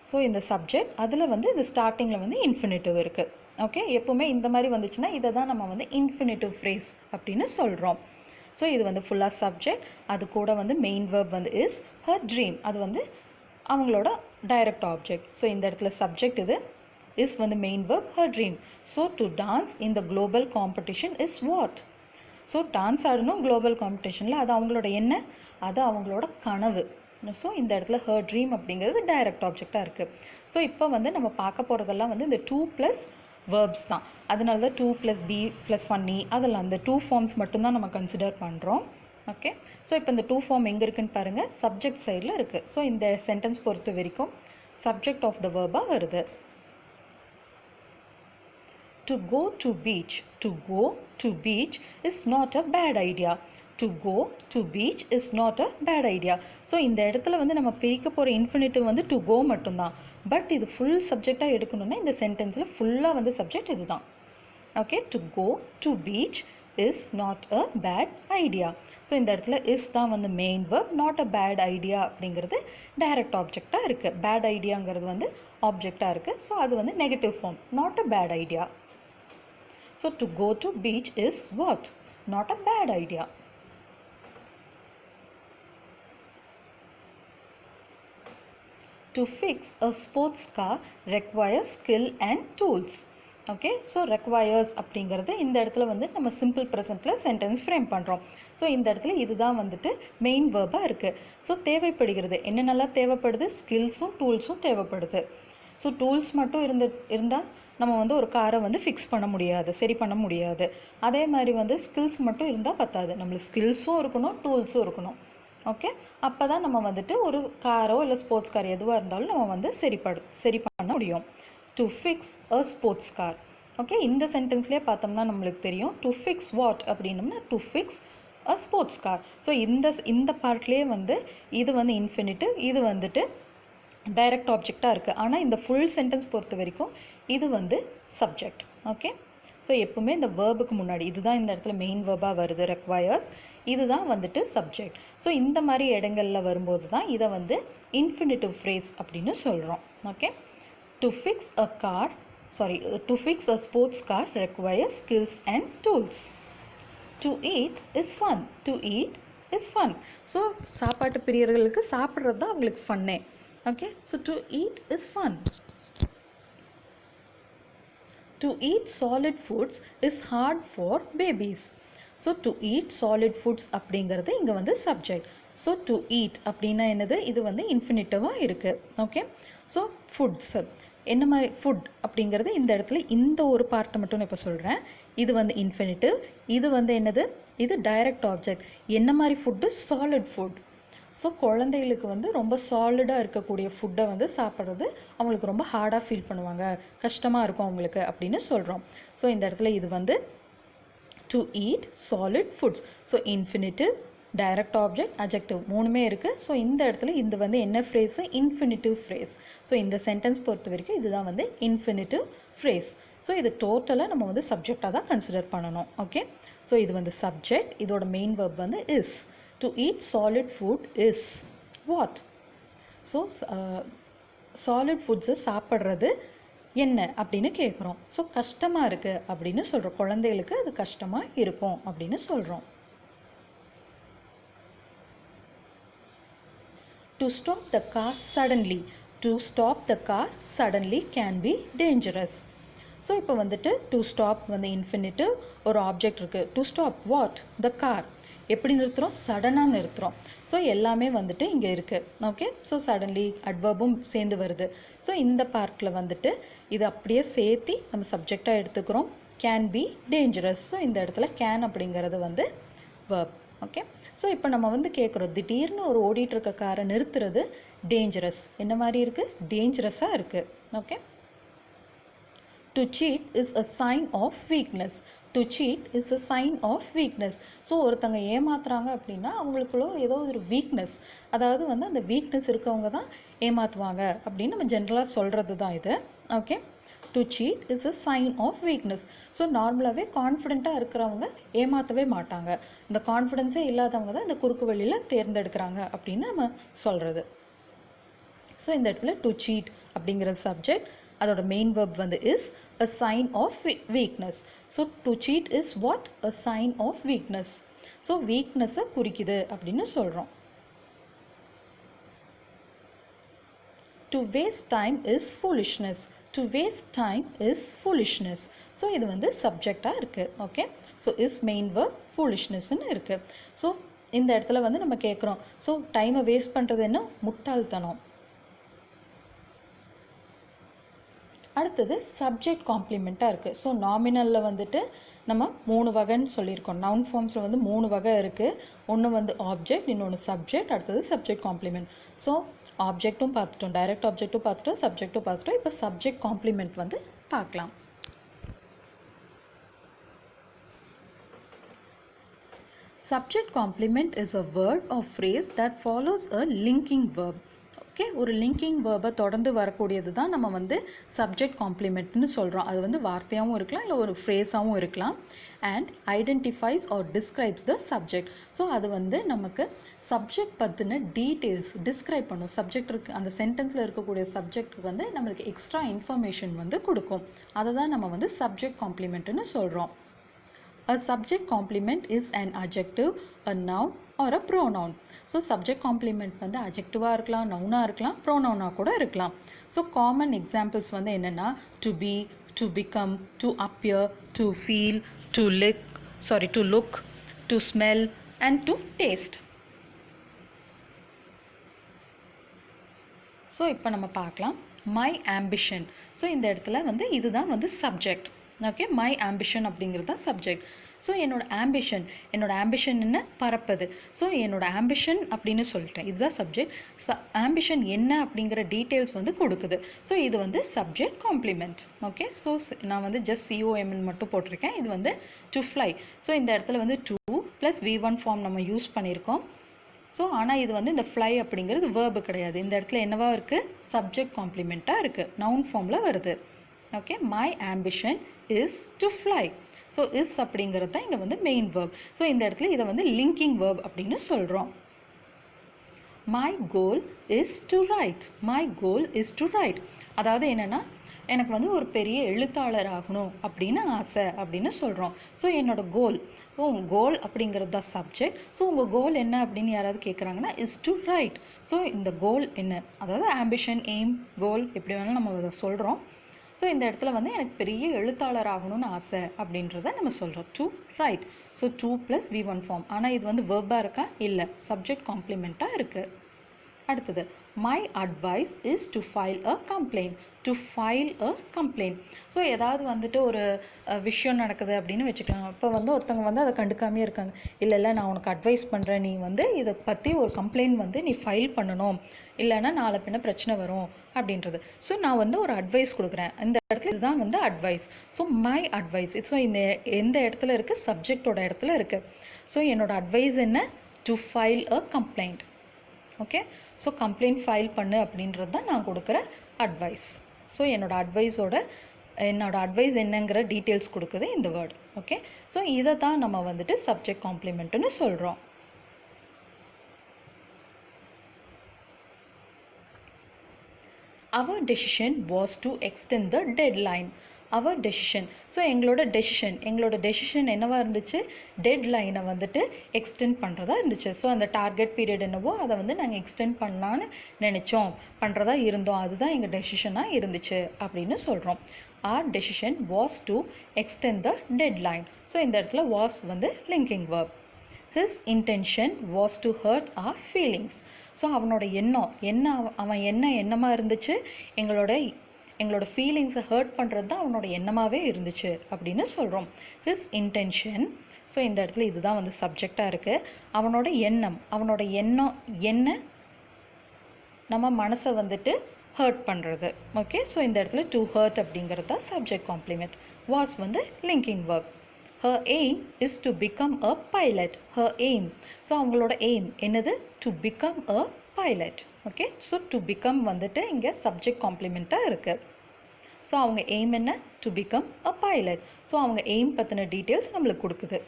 ஸோ இந்த சப்ஜெக்ட் அதில் வந்து இது ஸ்டார்டிங்கில் வந்து இன்ஃபினிட்டிவ் இருக்குது. ஓகே, எப்போவுமே இந்த மாதிரி வந்துச்சுன்னா இதை தான் நம்ம வந்து இன்ஃபினிட்டிவ் ஃப்ரேஸ் அப்படின்னு சொல்கிறோம். ஸோ இது வந்து ஃபுல்லாக சப்ஜெக்ட், அது கூட வந்து மெயின் வேர்ப் வந்து இஸ், ஹர் ட்ரீம் அது வந்து அவங்களோட டைரக்ட் ஆப்ஜெக்ட். ஸோ இந்த இடத்துல சப்ஜெக்ட் இது, இஸ் வந்து main verb, her dream. So to dance in the global competition is what? So dance ஆடணும் குளோபல் காம்படிஷனில், அது அவங்களோட என்ன? அது அவங்களோட கனவு. ஸோ இந்த இடத்துல ஹர் ட்ரீம் அப்படிங்கிறது டைரக்ட் ஆப்ஜெக்டாக இருக்குது. ஸோ இப்போ வந்து நம்ம பார்க்க போகிறதெல்லாம் வந்து இந்த 2+ வேர்ப்ஸ் தான். அதனால தான் 2 + பி + ஃபன்னி அதெல்லாம் அந்த 2 ஃபார்ம்ஸ் மட்டும்தான் நம்ம கன்சிடர் பண்ணுறோம். ஓகே, ஸோ இப்போ இந்த 2 ஃபார்ம் எங்கே இருக்குன்னு பாருங்கள், சப்ஜெக்ட் சைடில் இருக்குது. ஸோ இந்த சென்டென்ஸ் பொறுத்த வரைக்கும் சப்ஜெக்ட் ஆஃப் த வேர்பாக வருது. To go to beach. To go to beach is not a bad idea. To go to beach is not a bad idea. So இந்த இடத்துல வந்து நம்ம பிரிக்க போகிற இன்ஃபினிட்டிவ் வந்து to go மட்டும்தான். பட் இது ஃபுல் சப்ஜெக்டாக எடுக்கணும்னா இந்த சென்டென்ஸில் ஃபுல்லாக வந்து சப்ஜெக்ட் இதுதான். Okay, to go to beach is not a bad idea. So இந்த இடத்துல இஸ் தான் வந்து main verb, not a bad idea அப்படிங்கிறது டைரக்ட் ஆப்ஜெக்டாக இருக்குது. பேட் ஐடியாங்கிறது வந்து ஆப்ஜெக்டாக இருக்குது. ஸோ அது வந்து negative form, not a bad idea. So to go to beach is what? Not a bad idea. To fix a sports car requires skill and tools. Okay, so requires அப்படிங்கிறது இந்த இடத்துல வந்து நம்ம சிம்பிள் ப்ரெசென்ட்டில் சென்டென்ஸ் ஃப்ரேம் பண்ணுறோம். ஸோ இந்த இடத்துல இதுதான் வந்துட்டு மெயின் வேர்பாக இருக்குது. ஸோ தேவைப்படுகிறது, என்னென்னலாம் தேவைப்படுது? ஸ்கில்ஸும் டூல்ஸும் தேவைப்படுது. ஸோ டூல்ஸ் மட்டும் இருந்தால் நம்ம வந்து ஒரு காரை வந்து ஃபிக்ஸ் பண்ண முடியாது, சரி பண்ண முடியாது. அதே மாதிரி வந்து ஸ்கில்ஸ் மட்டும் இருந்தால் பத்தாது, நம்மளுக்கு ஸ்கில்ஸும் இருக்கணும், டூல்ஸும் இருக்கணும். ஓகே, அப்போ தான் நம்ம வந்துட்டு ஒரு காரோ இல்லை ஸ்போர்ட்ஸ் கார் எதுவாக இருந்தாலும் நம்ம வந்து சரி பண்ண முடியும். To fix a sports car. Okay, இந்த சென்டென்ஸ்லேயே பார்த்தோம்னா நம்மளுக்கு தெரியும் டு ஃபிக்ஸ் வாட் அப்படின்னம்னா to fix a sports car. So இந்த பார்ட்லேயே வந்து இது வந்து இன்ஃபினிட்டிவ், இது வந்துட்டு டைரக்ட் ஆப்ஜெக்டாக இருக்குது. ஆனால் இந்த ஃபுல் சென்டென்ஸ் பொறுத்த வரைக்கும் இது வந்து சப்ஜெக்ட். ஓகே, ஸோ எப்பவுமே இந்த வேர்புக்கு முன்னாடி இதுதான் இந்த இடத்துல மெயின் வேர்பாக வருது, ரெக்வயர்ஸ், இதுதான் வந்துட்டு சப்ஜெக்ட். ஸோ இந்த மாதிரி இடங்களில் வரும்போது தான் இதை வந்து இன்ஃபினிட்டிவ் ஃப்ரேஸ் அப்படின்னு சொல்கிறோம். Okay, to fix a sports car requires skills and tools. To eat is fun. To eat is fun. So சாப்பாட்டு பிரியர்களுக்கு சாப்பிட்றது தான் அவங்களுக்கு ஃபன்னே. Okay, so to eat is fun. To eat solid foods is hard for babies. So to eat solid foods அப்படிங்கிறது இங்கே வந்து சப்ஜெக்ட். ஸோ to eat அப்படின்னா என்னது? இது வந்து இன்ஃபினிட்டிவாக இருக்குது. ஓகே, ஸோ ஃபுட்ஸ் என்ன மாதிரி ஃபுட் அப்படிங்கிறது இந்த இடத்துல இந்த ஒரு பார்ட்டை மட்டும் நான் இப்போ சொல்கிறேன். இது வந்து இன்ஃபினிட்டிவ், இது வந்து என்னது? இது டைரக்ட் ஆப்ஜெக்ட். என்ன மாதிரி ஃபுட்டு? Solid food. ஸோ குழந்தைகளுக்கு வந்து ரொம்ப சாலிடாக இருக்கக்கூடிய ஃபுட்டை வந்து சாப்பிட்றது அவங்களுக்கு ரொம்ப ஹார்டாக ஃபீல் பண்ணுவாங்க, கஷ்டமாக இருக்கும் அவங்களுக்கு அப்படின்னு சொல்கிறோம். ஸோ இந்த இடத்துல இது வந்து to eat solid foods. So infinitive, direct object, adjective மூணுமே இருக்குது. ஸோ இந்த இடத்துல இது வந்து என்ன ஃப்ரேஸு? Infinitive phrase. ஸோ இந்த சென்டென்ஸ் பொறுத்த வரைக்கும் இதுதான் வந்து இன்ஃபினிட்டிவ் ஃப்ரேஸ். ஸோ இது டோட்டலாக நம்ம வந்து சப்ஜெக்டாக தான் கன்சிடர் பண்ணணும். ஓகே, ஸோ இது வந்து சப்ஜெக்ட், இதோட மெயின் வெர்ப் வந்து is. To eat solid food is what? So solid foods சாப்பிட்றது என்ன அப்படின்னு கேட்குறோம். ஸோ கஷ்டமாக இருக்குது அப்படின்னு சொல்கிறோம், குழந்தைகளுக்கு அது கஷ்டமாக இருக்கும் அப்படின்னு சொல்கிறோம். To stop the car suddenly. To stop the car suddenly can be dangerous. So இப்போ வந்துட்டு டு ஸ்டாப் வந்து இன்ஃபினிட்டிவ், ஒரு ஆப்ஜெக்ட் இருக்குது. To stop what? The car. எப்படி நிறுத்துகிறோம்? சடனாக நிறுத்துகிறோம். ஸோ எல்லாமே வந்துட்டு இங்கே இருக்குது. ஓகே, ஸோ சடன்லி அட்வர்பும் சேர்ந்து வருது. ஸோ இந்த பார்ட்டில் வந்துட்டு இது அப்படியே சேர்த்து நம்ம சப்ஜெக்டாக எடுத்துக்கிறோம். Can be dangerous. ஸோ இந்த இடத்துல கேன் அப்படிங்கிறது வந்து வேர்ப். ஓகே, ஸோ இப்போ நம்ம வந்து கேட்குறோம், திடீர்னு ஒரு ஓடிட்டு இருக்க காரை நிறுத்துறது டேஞ்சரஸ். என்ன மாதிரி இருக்குது? டேஞ்சரஸாக இருக்குது. Okay, to cheat is a sign of weakness. To cheat is a sign of weakness. So ஒருத்தங்க ஏமாத்துறாங்க அப்படின்னா அவங்களுக்குள்ள ஏதோ ஒரு வீக்னஸ், அதாவது வந்து அந்த வீக்னஸ் இருக்கவங்க தான் ஏமாற்றுவாங்க அப்படின்னு நம்ம ஜென்ரலாக சொல்கிறது தான் இது. Okay, to cheat is a sign of weakness. So நார்மலாகவே கான்ஃபிடென்ட்டாக இருக்கிறவங்க ஏமாற்றவே மாட்டாங்க. இந்த கான்ஃபிடென்ஸே இல்லாதவங்க தான் இந்த குறுக்கு வழியில் தேர்ந்தெடுக்கிறாங்க அப்படின்னு நம்ம சொல்கிறது. ஸோ இந்த இடத்துல டு சீட் அப்படிங்கிற சப்ஜெக்ட், அதோட மெயின் வெர்ப் வந்து is a sign of weakness. So to cheat is what? A sign of weakness. So weakness குறிக்குது அப்படின்னு சொல்கிறோம். To waste time is foolishness. To waste time is foolishness. So இது வந்து சப்ஜெக்டாக இருக்குது. Okay, so is main verb, ஃபூலிஷ்னஸ்ன்னு இருக்குது. ஸோ இந்த இடத்துல வந்து நம்ம கேட்குறோம், ஸோ டைமை வேஸ்ட் பண்ணுறது என்ன? முட்டாள்தனம். அடுத்தது சப்ஜெக்ட் காம்ப்ளிமெண்ட்டாக இருக்குது. ஸோ நாமினலில் வந்துட்டு நம்ம 3 வகைன்னு சொல்லியிருக்கோம். நவுன் ஃபார்ம்ஸில் வந்து 3 வகை இருக்குது. ஒன்று வந்து ஆப்ஜெக்ட், இன்னொன்று சப்ஜெக்ட், அடுத்தது சப்ஜெக்ட் காம்ப்ளிமெண்ட். ஸோ ஆப்ஜெக்ட்டும் பார்த்துட்டோம், டைரக்ட் ஆப்ஜெக்ட்டும் பார்த்துட்டோம், சப்ஜெக்ட்டும் பார்த்துட்டோம். இப்போ சப்ஜெக்ட் காம்ப்ளிமெண்ட் வந்து பார்க்கலாம். Subject complement is a word or phrase that follows a linking verb. Okay, ஒரு லிங்கிங் வேர்பை தொடர்ந்து வரக்கூடியது தான் நம்ம வந்து சப்ஜெக்ட் காம்ப்ளிமெண்ட்னு சொல்கிறோம். அது வந்து வார்த்தையாகவும் இருக்கலாம், இல்லை ஒரு ஃப்ரேஸாகவும் இருக்கலாம். And identifies or describes the subject. So அது வந்து நமக்கு சப்ஜெக்ட் பற்றின டீட்டெயில்ஸ் டிஸ்கிரைப் பண்ணும். சப்ஜெக்ட் இருக்குது, அந்த சென்டென்ஸில் இருக்கக்கூடிய சப்ஜெக்ட் வந்து நம்மளுக்கு எக்ஸ்ட்ரா இன்ஃபர்மேஷன் வந்து கொடுக்கும். அதை தான் நம்ம வந்து சப்ஜெக்ட் காம்ப்ளிமெண்ட்னு சொல்கிறோம். A subject complement is an adjective, a noun or a pronoun. So subject complement வந்து adjective-ஆ இருக்கலாம், noun-ஆ இருக்கலாம், pronoun-ஆ கூட இருக்கலாம். So common examples வந்து என்னன்னா to be, to become, to appear, to feel, to look, to smell and to taste. So இப்போ நம்ம பார்க்கலாம் மை ஆம்பிஷன். ஸோ இந்த இடத்துல வந்து இதுதான் வந்து சப்ஜெக்ட். ஓகே, மை ஆம்பிஷன் அப்படிங்கிறது தான் சப்ஜெக்ட். ஸோ என்னோட ஆம்பிஷன் என்ன, பறப்பது. ஸோ என்னோட ஆம்பிஷன் அப்படின்னு சொல்லிட்டேன், இதுதான் சப்ஜெக்ட். ஆம்பிஷன் என்ன அப்படிங்கிற டீட்டெயில்ஸ் வந்து கொடுக்குது. ஸோ இது வந்து சப்ஜெக்ட் காம்ப்ளிமெண்ட். ஓகே, ஸோ நான் வந்து ஜஸ்ட் COMN மட்டும் போட்டிருக்கேன். இது வந்து டு ஃப்ளை. ஸோ இந்த இடத்துல வந்து டு ப்ளஸ் V1 ஃபார்ம் நம்ம யூஸ் பண்ணியிருக்கோம். ஸோ ஆனால் இது வந்து இந்த ஃப்ளை அப்படிங்கிறது வேர்பு கிடையாது. இந்த இடத்துல என்னவா இருக்குது, சப்ஜெக்ட் காம்ப்ளிமெண்ட்டாக இருக்குது, நவுன் ஃபார்மில் வருது. Okay, my ambition is to fly. So is அப்படிங்கிறது தான் இங்கே வந்து மெயின் வேர்ப். ஸோ இந்த இடத்துல இதை வந்து லிங்கிங் வேர்ப் அப்படின்னு சொல்கிறோம். My goal is to right. My goal is to right. அதாவது என்னென்னா எனக்கு வந்து ஒரு பெரிய எழுத்தாளர் ஆகணும் அப்படின்னு ஆசை அப்படின்னு சொல்கிறோம். ஸோ என்னோடய கோல் அப்படிங்கிறது தான் சப்ஜெக்ட். ஸோ உங்கள் கோல் என்ன அப்படின்னு யாராவது கேட்குறாங்கன்னா இஸ் டு ரைட். ஸோ இந்த கோல் என்ன, அதாவது ஆம்பிஷன், எய்ம், கோல் எப்படி வேணாலும் நம்ம அதை சொல்கிறோம். ஸோ இந்த இடத்துல வந்து எனக்கு பெரிய எழுத்தாளர் ஆகணும்னு ஆசை அப்படின்றத நம்ம சொல்கிறோம், to write. So two plus V1 form. ஆனால் இது வந்து வேர்பாக இருக்கா, இல்லை, சப்ஜெக்ட் காம்ப்ளிமெண்ட்டாக இருக்குது. அடுத்தது my advice is to file a complaint. To file a complaint. So ஏதாவது வந்துட்டு ஒரு விஷயம் நடக்குது அப்படின்னு வச்சுக்கலாம். இப்போ வந்து ஒருத்தவங்க வந்து அதை கண்டுக்காமே இருக்காங்க. இல்லை நான் உனக்கு அட்வைஸ் பண்ணுறேன், நீ வந்து இதை பற்றி ஒரு கம்ப்ளைண்ட் வந்து நீ ஃபைல் பண்ணணும், இல்லைன்னா நாளை பின்ன பிரச்சனை வரும் அப்படின்றது. ஸோ நான் வந்து ஒரு அட்வைஸ் கொடுக்குறேன். இந்த இடத்துல இதுதான் வந்து advice. So my advice. So இந்த எந்த இடத்துல இருக்குது, சப்ஜெக்டோட இடத்துல இருக்குது. ஸோ என்னோட அட்வைஸ் என்ன, to file a complaint. Okay, so complaint file பண்ணு அப்படின்றது தான் நான் கொடுக்குற அட்வைஸ். ஸோ என்னோட அட்வைஸ் என்னங்கிற டீட்டெயில்ஸ் கொடுக்குது இந்த வேர்டு. ஓகே, ஸோ இதை தான் நம்ம வந்துட்டு சப்ஜெக்ட் காம்ப்ளிமெண்ட்டுன்னு சொல்கிறோம். Our decision was to extend the deadline. அவர் டெசிஷன். ஸோ எங்களோட டெசிஷன் என்னவாக இருந்துச்சு, டெட்லைனை வந்துட்டு எக்ஸ்டெண்ட் பண்ணுறதா இருந்துச்சு. ஸோ அந்த டார்கெட் பீரியட் என்னவோ அதை வந்து நாங்கள் எக்ஸ்டெண்ட் பண்ணலான்னு நினச்சோம், பண்ணுறதா இருந்தோம், அதுதான் எங்கள் டெசிஷனாக இருந்துச்சு அப்படின்னு சொல்கிறோம். Our decision was to extend the deadline. So இந்த இடத்துல வாஸ் வந்து linking verb. His intention was to hurt our feelings. So அவனோட அவன் எண்ணமாக இருந்துச்சு, எங்களோட ஃபீலிங்ஸை ஹர்ட் பண்ணுறது தான் அவனோட எண்ணமாகவே இருந்துச்சு அப்படின்னு சொல்கிறோம். His intention. ஸோ இந்த இடத்துல இதுதான் வந்து சப்ஜெக்டாக இருக்குது. அவனோட எண்ணம் என்ன, நம்ம மனசை வந்துட்டு ஹர்ட் பண்ணுறது. ஓகே, ஸோ இந்த இடத்துல டு ஹர்ட் அப்படிங்கிறது தான் சப்ஜெக்ட் காம்ப்ளிமெண்ட். வாஸ் வந்து linking verb. Her aim is to become a pilot. Her aim. So அவங்களோட எய்ம் என்னது, to become a pilot. Okay, so to become வந்துட்டு இங்கே சப்ஜெக்ட் காம்ப்ளிமெண்ட்டாக இருக்குது. ஸோ அவங்க எய்ம் என்ன, to become a pilot. So அவங்க எய்ம் பற்றின டீட்டெயில்ஸ் நம்மளுக்கு கொடுக்குது.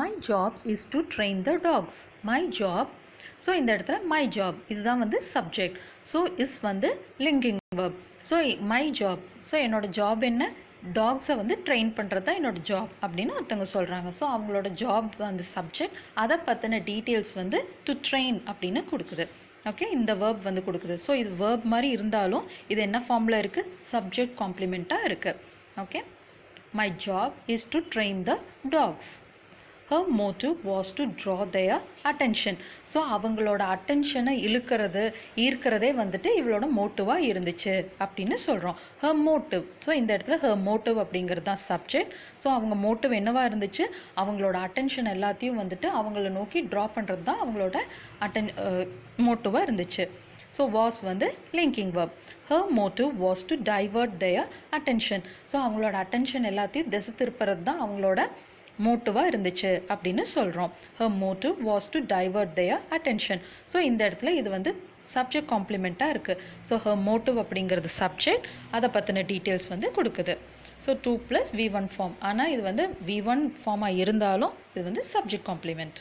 My job is to train the dogs. My job. So இந்த இடத்துல மை ஜாப் இதுதான் வந்து சப்ஜெக்ட். ஸோ இஸ் வந்து linking verb. So my job. So என்னோட ஜாப் என்ன, டாக்ஸை வந்து ட்ரெயின் பண்ணுறது தான் என்னோட ஜாப் அப்படின்னு ஒருத்தவங்க சொல்கிறாங்க. ஸோ அவங்களோட ஜாப் வந்து சப்ஜெக்ட், அதை பற்றின டீட்டெயில்ஸ் வந்து டு ட்ரெயின் அப்படின்னு கொடுக்குது. ஓகே, இந்த வேர்ப் வந்து கொடுக்குது. ஸோ இது வேர்ப் மாதிரி இருந்தாலும் இது என்ன ஃபார்மில் இருக்குது, சப்ஜெக்ட் காம்ப்ளிமெண்ட்டாக இருக்குது. Okay, my job is to train the dogs. Her motive was to draw their attention. So அவங்களோட அட்டென்ஷனை ஈர்க்கிறதே வந்துட்டு இவளோட மோட்டிவாக இருந்துச்சு அப்படின்னு சொல்கிறோம். her motive. ஸோ இந்த இடத்துல her motive அப்படிங்கிறது தான் சப்ஜெக்ட். ஸோ அவங்க மோட்டிவ் என்னவாக இருந்துச்சு, அவங்களோட அட்டென்ஷன் எல்லாத்தையும் வந்துட்டு அவங்கள நோக்கி ட்ரா பண்ணுறது தான் அவங்களோட மோட்டிவாக இருந்துச்சு. ஸோ வாஸ் வந்து linking verb. her motive was to divert their attention. So அவங்களோட அட்டென்ஷன் எல்லாத்தையும் திசை திருப்புறது தான் அவங்களோட மோட்டிவாக இருந்துச்சு அப்படின்னு சொல்கிறோம். her motive was to divert their attention. So இந்த இடத்துல இது வந்து சப்ஜெக்ட் காம்ப்ளிமெண்ட்டாக இருக்குது. ஸோ her motive அப்படிங்கிறது சப்ஜெக்ட், அதை பற்றின டீட்டெயில்ஸ் வந்து கொடுக்குது. So 2 + V1 form. ஆனால் இது வந்து V1 ஃபார்மாக இருந்தாலும் இது வந்து subject complement.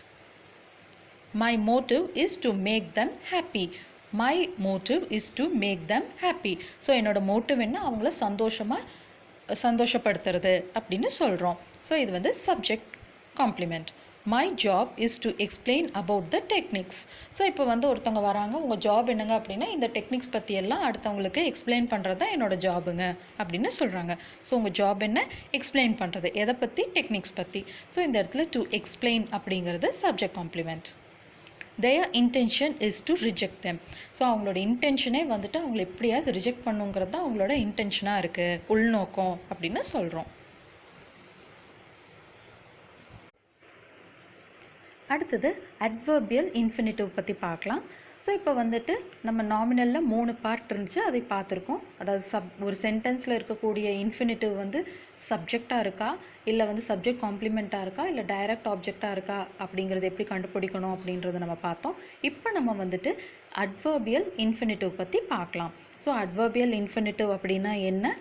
my motive is to make them happy. my motive is to make them happy. So என்னோட மோட்டிவ் என்ன, அவங்கள சந்தோஷப்படுத்துறது அப்படின்னு சொல்கிறோம். ஸோ இது வந்து subject complement. my job is to explain about the techniques. So இப்போ வந்து ஒருத்தவங்க வராங்க, உங்கள் ஜாப் என்னங்க அப்படின்னா இந்த டெக்னிக்ஸ் பற்றியெல்லாம் அடுத்தவங்களுக்கு எக்ஸ்பிளைன் பண்ணுறது தான் என்னோட ஜாபுங்க அப்படின்னு சொல்கிறாங்க. ஸோ உங்கள் ஜாப் என்ன, எக்ஸ்பிளைன் பண்ணுறது. எதை பற்றி, டெக்னிக்ஸ் பற்றி. ஸோ இந்த இடத்துல to explain அப்படிங்கிறது subject complement. their intention is to reject them. So அவங்களோட இன்டென்ஷனே வந்துட்டு அவங்கள எப்படியாவது ரிஜெக்ட் பண்ணுங்கிறது தான் அவங்களோட இன்டென்ஷனாக இருக்குது, உள்நோக்கம் அப்படின்னு சொல்கிறோம். அடுத்தது அட்வர்பியல் இன்ஃபினிட்டிவ் பற்றி பார்க்கலாம். ஸோ இப்போ வந்துட்டு நம்ம நாமினலில் 3 பார்ட் இருந்துச்சு, அதை பார்த்துருக்கோம். அதாவது ஒரு சென்டென்ஸில் இருக்கக்கூடிய இன்ஃபினிட்டிவ் வந்து சப்ஜெக்டாக இருக்கா, இல்லை வந்து சப்ஜெக்ட் காம்ப்ளிமெண்ட்டாக இருக்கா, இல்லை டைரக்ட் ஆப்ஜெக்டாக இருக்கா அப்படிங்கிறது எப்படி கண்டுபிடிக்கணும் அப்படின்றத நம்ம பார்த்தோம். இப்போ நம்ம வந்துட்டு அட்வர்பியல் இன்ஃபினிட்டிவ் பற்றி பார்க்கலாம். ஸோ அட்வர்பியல் இன்ஃபினிட்டிவ் அப்படின்னா என்ன?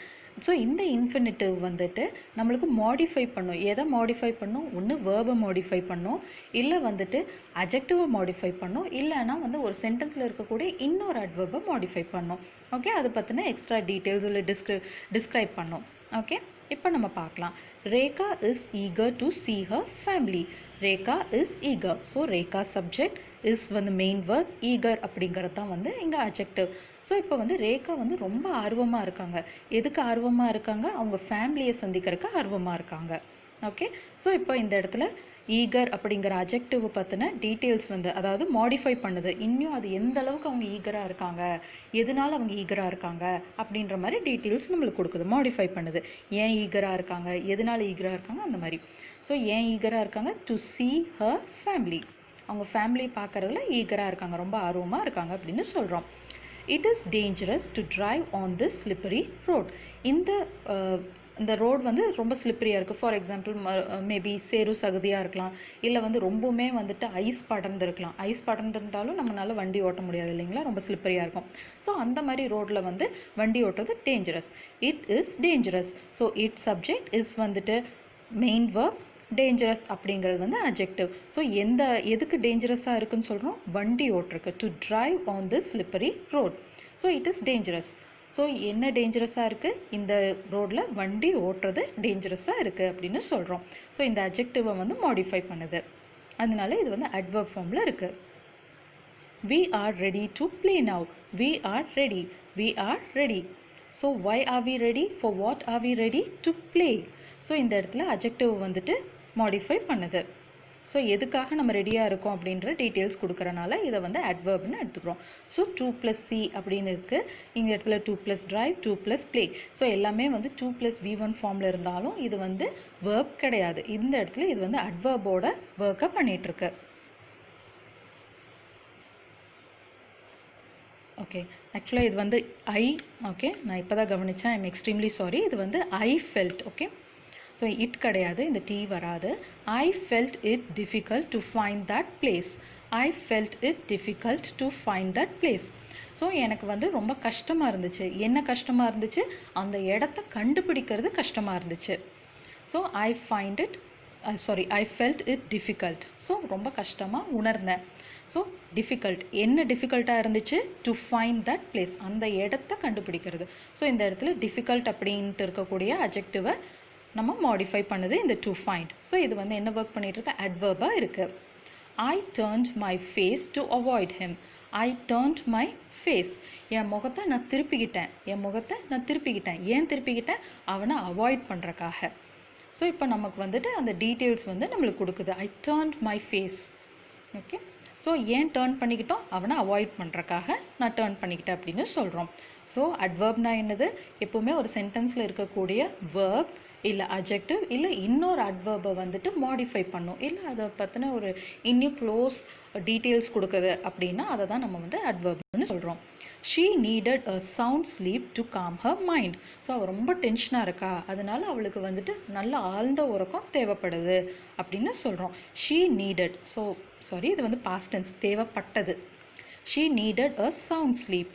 ஸோ இந்த இன்ஃபினிட்டிவ் வந்துட்டு நம்மளுக்கு மாடிஃபை பண்ணும். எதை மாடிஃபை பண்ணும்? ஒன்று வேர்பை மாடிஃபை பண்ணும், இல்லை வந்துட்டு அஜெக்டிவை மாடிஃபை பண்ணும், இல்லைனா வந்து ஒரு சென்டென்ஸில் இருக்கக்கூடிய இன்னொரு அட்வர்பை மாடிஃபை பண்ணும். ஓகே, அதை பற்றின எக்ஸ்ட்ரா டீட்டெயில்ஸ் இல்லை டிஸ்கிரைப் பண்ணும். ஓகே, இப்போ நம்ம பார்க்கலாம். Rekha is eager to see her family. Rekha is eager. So Rekha subject, is வந்து மெயின் வேர்ப், ஈகர் அப்படிங்கிறது தான் வந்து இங்கே அஜெக்டிவ். ஸோ இப்போ வந்து ரேகா வந்து ரொம்ப ஆர்வமாக இருக்காங்க. எதுக்கு ஆர்வமாக இருக்காங்க? அவங்க ஃபேமிலியை சந்திக்கிறதுக்கு ஆர்வமாக இருக்காங்க. ஓகே, ஸோ இப்போ இந்த இடத்துல ஈகர் அப்படிங்கிற அஜெக்டிவ் பற்றின டீட்டெயில்ஸ் வந்து அதாவது மாடிஃபை பண்ணுது. இன்னும் அது எந்த அளவுக்கு அவங்க ஈகராக இருக்காங்க, எதனால அவங்க ஈகராக இருக்காங்க அப்படின்ற மாதிரி டீட்டெயில்ஸ் நம்மளுக்கு கொடுக்குது. மாடிஃபை பண்ணுது. ஏன் ஈகராக இருக்காங்க, எதனால ஈகராக இருக்காங்க, அந்த மாதிரி. ஸோ ஏன் ஈகராக இருக்காங்க? To see her family. அவங்க ஃபேமிலி பார்க்குறதுல ஈகராக இருக்காங்க, ரொம்ப ஆர்வமாக இருக்காங்க அப்படின்னு சொல்கிறோம். It is dangerous to drive on this slippery road. இந்த ரோடு வந்து ரொம்ப ஸ்லிப்பரியாக இருக்குது. ஃபார் எக்ஸாம்பிள் மேபி சேரு சகதியாக இருக்கலாம், இல்லை வந்து ரொம்பவுமே வந்துட்டு ஐஸ் படர்ந்துருக்கலாம். ஐஸ் படர்ந்துருந்தாலும் நம்மளால வண்டி ஓட்ட முடியாது இல்லைங்களா, ரொம்ப ஸ்லிப்பரியாக இருக்கும். ஸோ அந்த மாதிரி ரோட்டில் வந்து வண்டி ஓட்டுறது dangerous. It is dangerous. So it subject, is வந்துட்டு மெயின் வேர்ப், டேஞ்சரஸ் அப்படிங்கிறது வந்து அஜெக்டிவ். ஸோ எதுக்கு டேஞ்சரஸாக இருக்குன்னு சொல்கிறோம்? வண்டி ஓட்டுருக்கு. To drive on this slippery road. So it is dangerous. So என்ன டேஞ்சரஸாக இருக்குது? இந்த ரோடில் வண்டி ஓட்டுறது டேஞ்சரஸாக இருக்குது அப்படின்னு சொல்கிறோம். ஸோ இந்த அஜெக்டிவை வந்து மாடிஃபை பண்ணுது. அதனால இது வந்து அட்வர்ப் ஃபார்மில் இருக்குது. we are ready to play now. we are ready. we are ready. So why are we ready? For what are we ready? To play. So இந்த இடத்துல அஜெக்டிவ் வந்துட்டு மாடிஃபை பண்ணுது. ஸோ எதுக்காக நம்ம ரெடியாக இருக்கோம் அப்படின்ற டீட்டெயில்ஸ் கொடுக்குறனால இதை வந்து அட்வர்ப்னு எடுத்துக்கிறோம். ஸோ 2 + C அப்படின்னு இருக்குது. இந்த இடத்துல 2 + drive, 2 + play. ஸோ எல்லாமே வந்து 2 + V1 ஃபார்மில் இருந்தாலும் இது வந்து வேர்ப் கிடையாது. இந்த இடத்துல இது வந்து அட்வர்போட ஒர்க்கை பண்ணிகிட்ருக்கு. ஓகே, ஆக்சுவலாக இது வந்து ஓகே, நான் இப்போ தான் கவனித்தேன். I am extremely sorry. இது வந்து I felt. Okay, so it கிடையாது, இந்த டி வராது. I felt it difficult to find that place. I felt it difficult to find that place. So எனக்கு வந்து ரொம்ப கஷ்டமாக இருந்துச்சு. என்ன கஷ்டமாக இருந்துச்சு? அந்த இடத்த கண்டுபிடிக்கிறது கஷ்டமாக இருந்துச்சு. So I felt it difficult. So ரொம்ப கஷ்டமாக உணர்ந்தேன். ஸோ டிஃபிகல்ட், என்ன டிஃபிகல்ட்டாக இருந்துச்சு? டு ஃபைண்ட் தட் பிளேஸ், அந்த இடத்த கண்டுபிடிக்கிறது. ஸோ இந்த இடத்துல டிஃபிகல்ட் அப்படின்ட்டு இருக்கக்கூடிய அஜெக்டிவை நம்ம மாடிஃபை பண்ணுது இந்த டு ஃபைண்ட். ஸோ இது வந்து என்ன ஒர்க் பண்ணிட்டு இருக்கு? அட்வர்பாக இருக்குது. I turned my face to avoid him. I turned my face. என் முகத்தை நான் திருப்பிக்கிட்டேன். ஏன் திருப்பிக்கிட்டேன்? அவனை அவாய்ட் பண்ணுறக்காக. ஸோ இப்போ நமக்கு வந்துட்டு அந்த டீட்டெயில்ஸ் வந்து நம்மளுக்கு கொடுக்குது. I turned my face. Okay, so ஏன் டர்ன் பண்ணிக்கிட்டோம்? அவனை அவாய்ட் பண்ணுறக்காக நான் டர்ன் பண்ணிக்கிட்டேன் அப்படின்னு சொல்கிறோம். ஸோ அட்வர்ப்னா என்னது? எப்போவுமே ஒரு சென்டென்ஸில் இருக்கக்கூடிய வேர்ப் இல்லை அட்ஜெக்டிவ் இல்லை இன்னொரு அட்வர்பை வந்துட்டு மாடிஃபை பண்ணும், இல்லை அதை பற்றின ஒரு இன்னும் க்ளோஸ் டீட்டெயில்ஸ் கொடுக்குது அப்படின்னா அதை தான் நம்ம வந்து அட்வர்ப்னு சொல்கிறோம். She needed a sound sleep to calm her mind. So அவள் ரொம்ப டென்ஷனாக இருக்கா, அதனால அவளுக்கு வந்துட்டு நல்ல ஆழ்ந்த உறக்கம் தேவைப்படுது அப்படின்னு சொல்கிறோம். ஷீ நீடட், இது வந்து பாஸ்ட் டென்ஸ், தேவைப்பட்டது. She needed a sound sleep.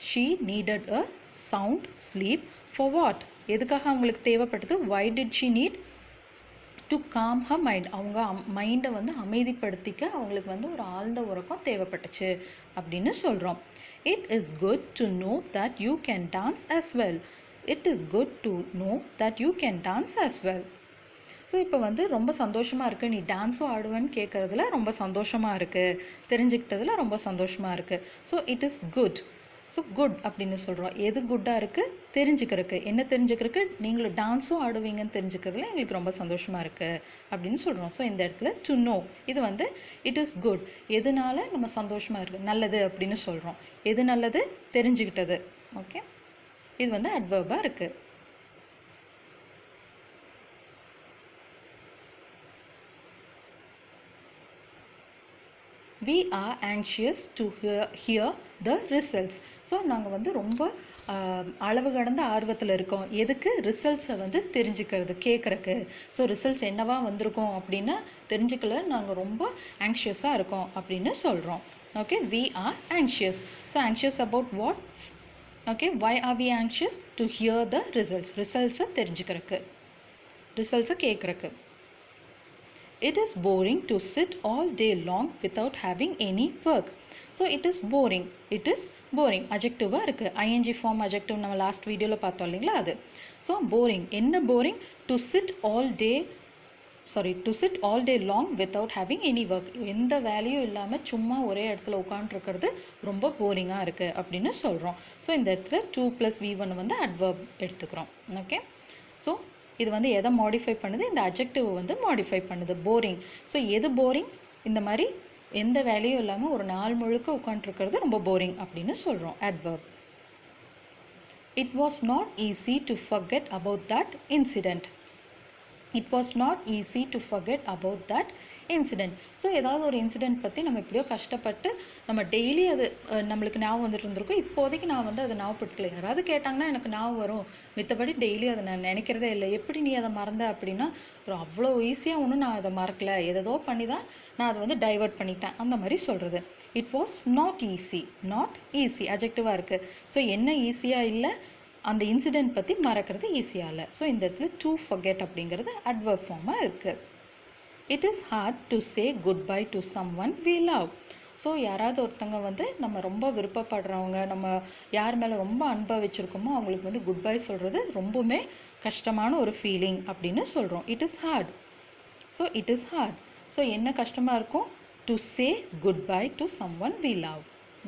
She needed a sound sleep for what? எதுக்காக அவங்களுக்கு தேவைப்பட்டது? Why did she need? To calm her mind. அவங்க மைண்டை வந்து அமைதிப்படுத்திக்க அவங்களுக்கு வந்து ஒரு ஆழ்ந்த உறக்கம் தேவைப்பட்டுச்சு அப்படின்னு சொல்கிறோம். It is good to know that you can dance as well. It is good to know that you can dance as well. So இப்போ வந்து ரொம்ப சந்தோஷமாக இருக்குது, நீ டான்ஸும் ஆடுவேன்னு கேட்குறதுல ரொம்ப சந்தோஷமாக இருக்குது, தெரிஞ்சுக்கிட்டதில் ரொம்ப சந்தோஷமாக இருக்குது. So it is good. So good அப்படின்னு சொல்கிறோம். எது குட்டாக இருக்குது? தெரிஞ்சுக்கிறதுக்கு. என்ன தெரிஞ்சுக்கிறதுக்கு? நீங்களும் டான்ஸும் ஆடுவீங்கன்னு தெரிஞ்சுக்கிறதுல எங்களுக்கு ரொம்ப சந்தோஷமாக இருக்குது அப்படின்னு சொல்கிறோம். ஸோ இந்த இடத்துல டு நோ, இது வந்து இட் இஸ் குட், எதனால நம்ம சந்தோஷமாக இருக்குது, நல்லது அப்படின்னு சொல்கிறோம். எது நல்லது? தெரிஞ்சுக்கிட்டது. ஓகே, இது வந்து அட்வர்பாக இருக்குது. we are anxious to hear the results. So நாங்கள் வந்து ரொம்ப அளவு கடந்த ஆர்வத்தில் இருக்கோம். எதுக்கு? ரிசல்ட்ஸை வந்து தெரிஞ்சுக்கிறது, கேட்குறக்கு. ஸோ ரிசல்ட்ஸ் என்னவா வந்திருக்கோம் அப்படின்னு தெரிஞ்சுக்கல நாங்கள் ரொம்ப ஆங்ஷியஸாக இருக்கோம் அப்படின்னு சொல்கிறோம். Okay, we are anxious. So anxious about what? Okay, why are we anxious? To hear the results. ரிசல்ட்ஸை தெரிஞ்சுக்கிறக்கு, ரிசல்ட்ஸை கேட்குறக்கு. It is boring to sit all day long without having any work. So it is boring. It is boring. Adjective இருக்கு. ing form adjective நம்ம லாஸ்ட் வீடியோவில் பார்த்தோம் இல்லைங்களா அது. So boring. என்ன boring? to sit all day long without having any work. எந்த வேலையும் இல்லாமல் சும்மா ஒரே இடத்துல உட்காந்துருக்கிறது ரொம்ப போரிங்காக இருக்குது அப்படின்னு சொல்கிறோம். ஸோ இந்த இடத்துல 2 + v1 வந்து அட்வர்ப் எடுத்துக்கிறோம். ஓகே, ஸோ இது வந்து எதை மாடிஃபை பண்ணுது? இந்த அட்ஜெக்டிவ் வந்து மாடிஃபை பண்ணுது. போரிங். ஸோ எது போரிங்? இந்த மாதிரி எந்த வேலையும் இல்லாமல் ஒரு நாள் முழுக்க உட்காந்துருக்கிறது ரொம்ப போரிங் அப்படின்னு சொல்கிறோம். Adverb. It was not easy to forget about that incident. It was not easy to forget about that incident. So ஏதாவது ஒரு இன்சிடெண்ட் பற்றி நம்ம எப்படியோ கஷ்டப்பட்டு நம்ம டெய்லி அது நம்மளுக்கு ஞாபகம் வந்துட்டு இருந்திருக்கும். இப்போதைக்கு நான் வந்து அதை ஞாபகப்படுத்தலை. யாராவது கேட்டாங்கன்னா எனக்கு ஞாபகம் வரும், மித்தபடி டெய்லி அதை நான் நினைக்கிறதே இல்லை. எப்படி நீ அதை மறந்த அப்படின்னா, அவ்வளோ ஈஸியாக ஒன்றும் நான் அதை மறக்கலை, ஏதோ பண்ணி தான் நான் அதை வந்து டைவர்ட் பண்ணிட்டேன், அந்த மாதிரி சொல்கிறது. It was not easy. Not easy அட்ஜெக்டிவாக இருக்குது. ஸோ என்ன ஈஸியாக இல்லை? அந்த இன்சிடெண்ட் பற்றி மறக்கிறது ஈஸியாக இல்லை. ஸோ இந்த இடத்துல டு ஃபர்கெட் அப்படிங்கிறது அட்வர்ப் ஃபார்மாக இருக்குது. It is hard to say goodbye to someone we love. So யாராவது ஒருத்தங்க வந்து நம்ம ரொம்ப விருப்பப்படுறவங்க, நம்ம யார் மேலே ரொம்ப அன்பை வச்சுருக்கோமோ அவங்களுக்கு வந்து குட் பை சொல்கிறது ரொம்பவுமே கஷ்டமான ஒரு ஃபீலிங் அப்படின்னு சொல்கிறோம். It is hard. So it is hard. So என்ன கஷ்டமாக இருக்கும்? To say goodbye to someone we love.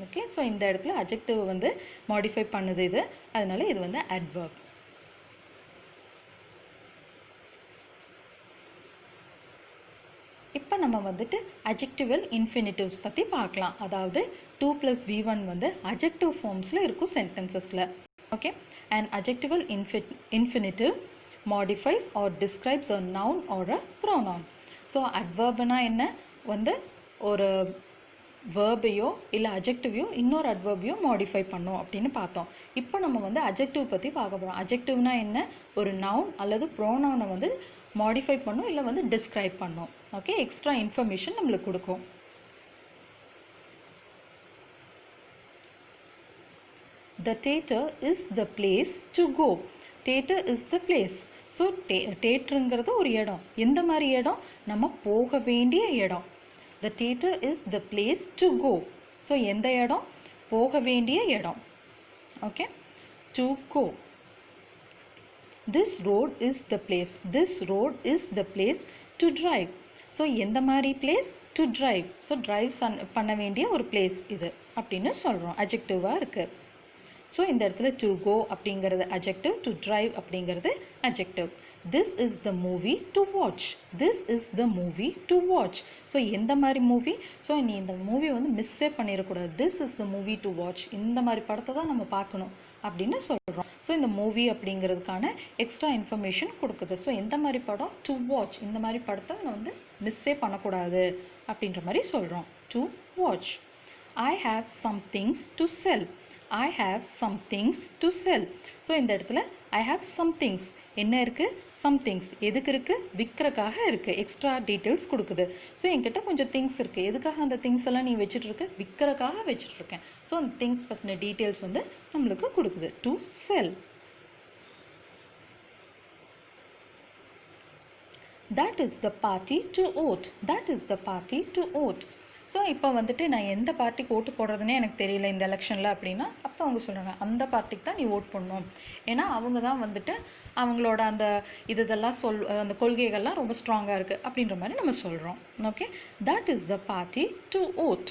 Okay, so இந்த இடத்துல அட்ஜெக்டிவ் வந்து மாடிஃபை பண்ணுது இது, அதனால இது வந்து அட்வர்ப். இப்போ நம்ம வந்துட்டு அட்ஜெக்டிவல் இன்ஃபினிட்டிவ்ஸ் பற்றி பார்க்கலாம். அதாவது 2 + v1 வந்து அட்ஜெக்டிவ் ஃபார்ம்ஸில் இருக்கும் சென்டென்சஸில். Okay, and adjectival infinitive modifies or describes a noun or a pronoun. So அட்வர்ப்னா என்ன? வந்து ஒரு வேர்பையோ இல்லை அட்ஜெக்டிவையோ இன்னொரு அட்வர்பையோ மாடிஃபை பண்ணோம் அப்படின்னு பார்த்தோம். இப்போ நம்ம வந்து அட்ஜெக்டிவ் பற்றி பார்க்க போகிறோம். அட்ஜெக்டிவ்னா என்ன? ஒரு நவுன் அல்லது ப்ரோனவுனை வந்து மாடிஃபை பண்ணும் இல்லை வந்து டிஸ்கிரைப் பண்ணும். ஓகே, எக்ஸ்ட்ரா இன்ஃபர்மேஷன் நம்மளுக்கு கொடுக்கும். The theater is the place to go. Theater is the place. So தேட்டருங்கிறது ஒரு இடம். எந்த மாதிரி இடம்? நம்ம போக வேண்டிய இடம். The theater is the place to go. So எந்த இடம்? போக வேண்டிய இடம். Okay, to go. This road is the place. This road is the place to drive. So எந்த மாதிரி place? To drive. So drive பண்ண வேண்டிய ஒரு பிளேஸ் இது அப்படின்னு சொல்கிறோம். அட்ஜெக்டிவாக இருக்குது. ஸோ இந்த இடத்துல டு கோ அப்படிங்கிறது அட்ஜெக்டிவ், டு டிரைவ் அப்படிங்கிறது adjective. This is the movie to watch. This is the movie to watch. So எந்த மாதிரி மூவி? ஸோ நீ இந்த மூவி வந்து மிஸ்ஸே பண்ணிடக்கூடாது. This is the movie to watch. இந்த மாதிரி படத்தை தான் நம்ம பார்க்கணும் அப்படின்னு சொல்கிறோம். ஸோ இந்த மூவி அப்படிங்கிறதுக்கான எக்ஸ்ட்ரா இன்ஃபர்மேஷன் கொடுக்குது. ஸோ எந்த மாதிரி படம்? To watch. இந்த மாதிரி படத்தை நான் வந்து மிஸ்ஸே பண்ணக்கூடாது அப்படின்ற மாதிரி சொல்கிறோம். To watch. I have some things to sell. I have some things to sell. So இந்த இடத்துல ஐ ஹாவ் சம் திங்ஸ் என்ன இருக்குது? சம்திங்ஸ் எதுக்கு இருக்குது? விற்கிறக்காக இருக்குது. எக்ஸ்ட்ரா டீட்டெயில்ஸ் கொடுக்குது. ஸோ என்கிட்ட கொஞ்சம் திங்ஸ் இருக்குது. எதுக்காக அந்த திங்ஸ் எல்லாம் நீ வச்சுட்ருக்க? விற்கிறக்காக வச்சுட்ருக்கேன். ஸோ அந்த திங்ஸ் பற்றின டீட்டெயில்ஸ் வந்து நம்மளுக்கு கொடுக்குது. To sell. That is the party to vote. That is the party to vote. So இப்போ வந்துட்டு நான் எந்த பார்ட்டிக்கு ஓட்டு போடுறதுனே எனக்கு தெரியல இந்த எலெக்ஷனில் அப்படின்னா, அப்போ அவங்க சொல்கிறாங்க அந்த பார்ட்டிக்கு தான் நீ ஓட் பண்ணணும். ஏன்னா அவங்க தான் வந்துட்டு அவங்களோட அந்த இதெல்லாம் அந்த கொள்கைகள்லாம் ரொம்ப ஸ்ட்ராங்காக இருக்குது அப்படின்ற மாதிரி நம்ம சொல்கிறோம். Okay, that is the party to vote.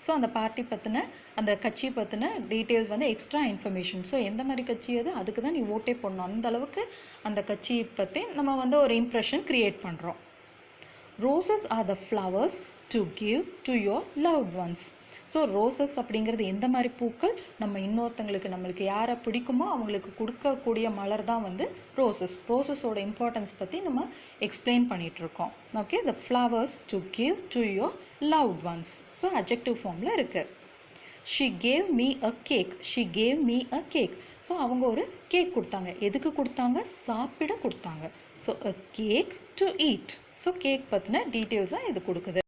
So அந்த பார்ட்டி பற்றின அந்த கட்சி பற்றின டீட்டெயில்ஸ் வந்து எக்ஸ்ட்ரா இன்ஃபர்மேஷன். ஸோ எந்த மாதிரி கட்சி அது, அதுக்கு தான் நீ ஓட்டே பண்ணணும். அந்த அளவுக்கு அந்த கட்சியை பற்றி நம்ம வந்து ஒரு இம்ப்ரெஷன் க்ரியேட் பண்ணுறோம். Roses R the flowers to give to your loved once. So roses அப்படிங்கிறது எந்த மாதிரி பூக்கள்? நம்ம இன்னொருத்தங்களுக்கு நம்மளுக்கு யாரை பிடிக்குமோ அவங்களுக்கு கொடுக்கக்கூடிய மலர் தான் வந்து ரோசஸ். ரோசஸோட இம்பார்ட்டன்ஸ் பற்றி நம்ம எக்ஸ்பிளைன் பண்ணிகிட்ருக்கோம். Okay, the flowers to give to your loved once. So adjective ஃபார்மில் இருக்குது. She gave me a cake. She gave me a cake. So அவங்க ஒரு கேக் கொடுத்தாங்க. எதுக்கு கொடுத்தாங்க? சாப்பிட கொடுத்தாங்க. So a cake to eat. So cake பற்றின டீட்டெயில்ஸாக இது கொடுக்குது.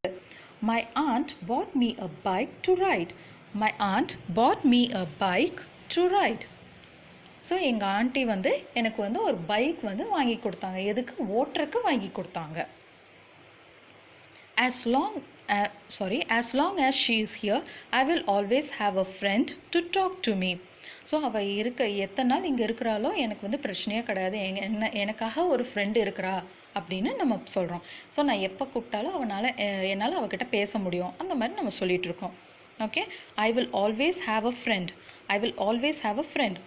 My aunt bought me a bike to ride. My aunt bought me a bike to ride. So எங்கள் ஆண்டி வந்து எனக்கு வந்து ஒரு பைக் வந்து வாங்கி கொடுத்தாங்க. எதுக்கு? ஓட்டுறக்கு வாங்கி கொடுத்தாங்க. As long as she is here, I will always have a friend to talk to me. So அவள் எத்தனை நாள் இங்கே இருக்கிறாளோ எனக்கு வந்து பிரச்சனையே கிடையாது. எனக்காக ஒரு ஃப்ரெண்டு இருக்கிறா அப்படின்னு நம்ம சொல்கிறோம். ஸோ நான் எப்போ கூப்பிட்டாலும் என்னால் அவகிட்ட பேச முடியும். அந்த மாதிரி நம்ம சொல்லிகிட்ருக்கோம். Okay, I will always have a friend. I will always have a friend.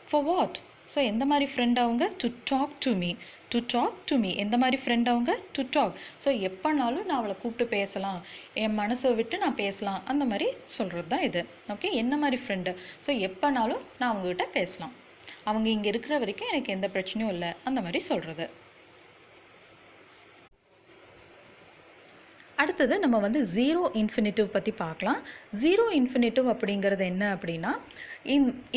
For what? So எந்த மாதிரி ஃப்ரெண்ட் அவங்க? To talk to me. To talk to me. எந்த மாதிரி ஃப்ரெண்ட் அவங்க? To talk. ஸோ எப்போனாலும் நான் அவளை கூப்பிட்டு பேசலாம், என் மனசை விட்டு நான் பேசலாம், அந்த மாதிரி சொல்கிறது தான் இது. ஓகே, என்ன மாதிரி ஃப்ரெண்டு? ஸோ எப்போனாலும் நான் அவங்ககிட்ட பேசலாம், அவங்க இங்கே இருக்கிற வரைக்கும் எனக்கு எந்த பிரச்சனையும் இல்லை, அந்த மாதிரி சொல்கிறது. அடுத்தது நம்ம வந்து ஜீரோ இன்ஃபினிட்டிவ் பற்றி பார்க்கலாம். ஜீரோ இன்ஃபினிட்டிவ் அப்படிங்கிறது என்ன அப்படின்னா,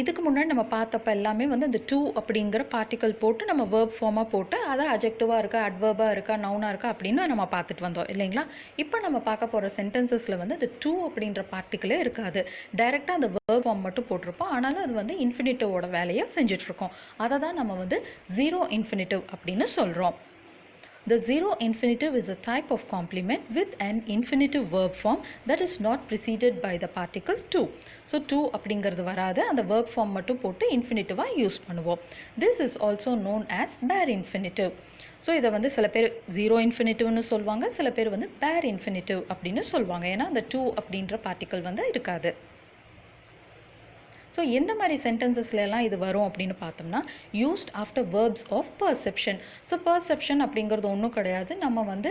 இதுக்கு முன்னாடி நம்ம பார்த்தப்ப எல்லாமே வந்து அந்த டூ அப்படிங்கிற பார்ட்டிக்கல் போட்டு நம்ம வேர்ப் ஃபார்மாக போட்டு அதை அஜெக்டிவாக இருக்கா, அட்வர்பாக இருக்கா, நவுனாக இருக்கா அப்படின்னு நம்ம பார்த்துட்டு வந்தோம் இல்லைங்களா. இப்போ நம்ம பார்க்க போகிற சென்டென்சஸில் வந்து அந்த டூ அப்படின்ற பார்ட்டிக்கலே இருக்காது. டைரெக்டாக அந்த வேர்ப் ஃபார்ம் மட்டும் போட்டிருப்போம். ஆனாலும் அது வந்து இன்ஃபினிட்டிவோட வேலையை செஞ்சிட்ருக்கோம். அதை தான் நம்ம வந்து ஜீரோ இன்ஃபினிட்டிவ் அப்படின்னு சொல்கிறோம். The zero infinitive is a type of complement with an infinitive verb form that is not preceded by the particle to. So to அப்படிங்கிறது வராது, அந்த verb form மட்டும் போட்டு infinitive-ஆக யூஸ் பண்ணுவோம். This is also known as bare infinitive. So இதை வந்து சில பேர் ஜீரோ இன்ஃபினிட்டிவ்னு சொல்லுவாங்க, சில பேர் வந்து bare infinitive அப்படின்னு சொல்லுவாங்க. ஏன்னா அந்த to அப்படின்ற பார்ட்டிக்கல் வந்து இருக்காது. ஸோ எந்த மாதிரி சென்டென்சஸ்லாம் இது வரும் அப்படின்னு பார்த்தோம்னா, used after verbs of perception. So perception அப்படிங்கிறது ஒன்றும் கிடையாது. நம்ம வந்து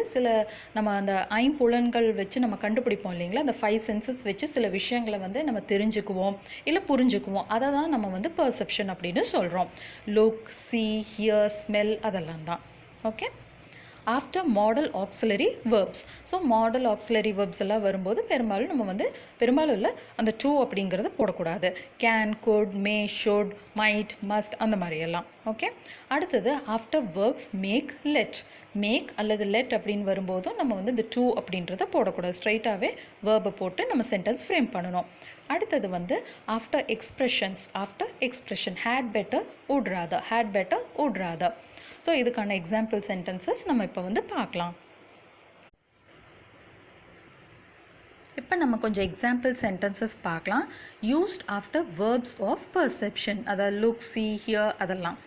நம்ம அந்த ஐம்புலன்கள் வச்சு நம்ம கண்டுபிடிப்போம் இல்லைங்களா, அந்த 5 சென்சஸ் வச்சு சில விஷயங்களை வந்து நம்ம தெரிஞ்சுக்குவோம் இல்லை புரிஞ்சுக்குவோம். அதை தான் நம்ம வந்து பர்செப்ஷன் அப்படின்னு சொல்கிறோம். லுக், see, hear, ஸ்மெல் அதெல்லாம் தான். Okay, after modal auxiliary verbs. So modal auxiliary verbs எல்லாம் வரும்போது பெரும்பாலும் இல்லை அந்த டூ அப்படிங்கிறத போடக்கூடாது. Can, could, may, should, might, must அந்த மாதிரியெல்லாம். ஓகே, அடுத்தது after verbs make, let. Make அல்லது லெட் அப்படின்னு வரும்போதும் நம்ம வந்து இந்த டூ அப்படின்றத போடக்கூடாது. ஸ்ட்ரைட்டாகவே வேர்பை போட்டு நம்ம சென்டென்ஸ் ஃப்ரேம் பண்ணணும். அடுத்தது வந்து after expression had better, would rather, had better, would rather. So இதுக்கான எக்ஸாம்பிள் சென்டென்சஸ் நம்ம இப்போ வந்து பார்க்கலாம். இப்போ நம்ம கொஞ்சம் எக்ஸாம்பிள் சென்டென்சஸ் பார்க்கலாம். Used after verbs of perception, அதாவது லுக், see, hear அதெல்லாம்.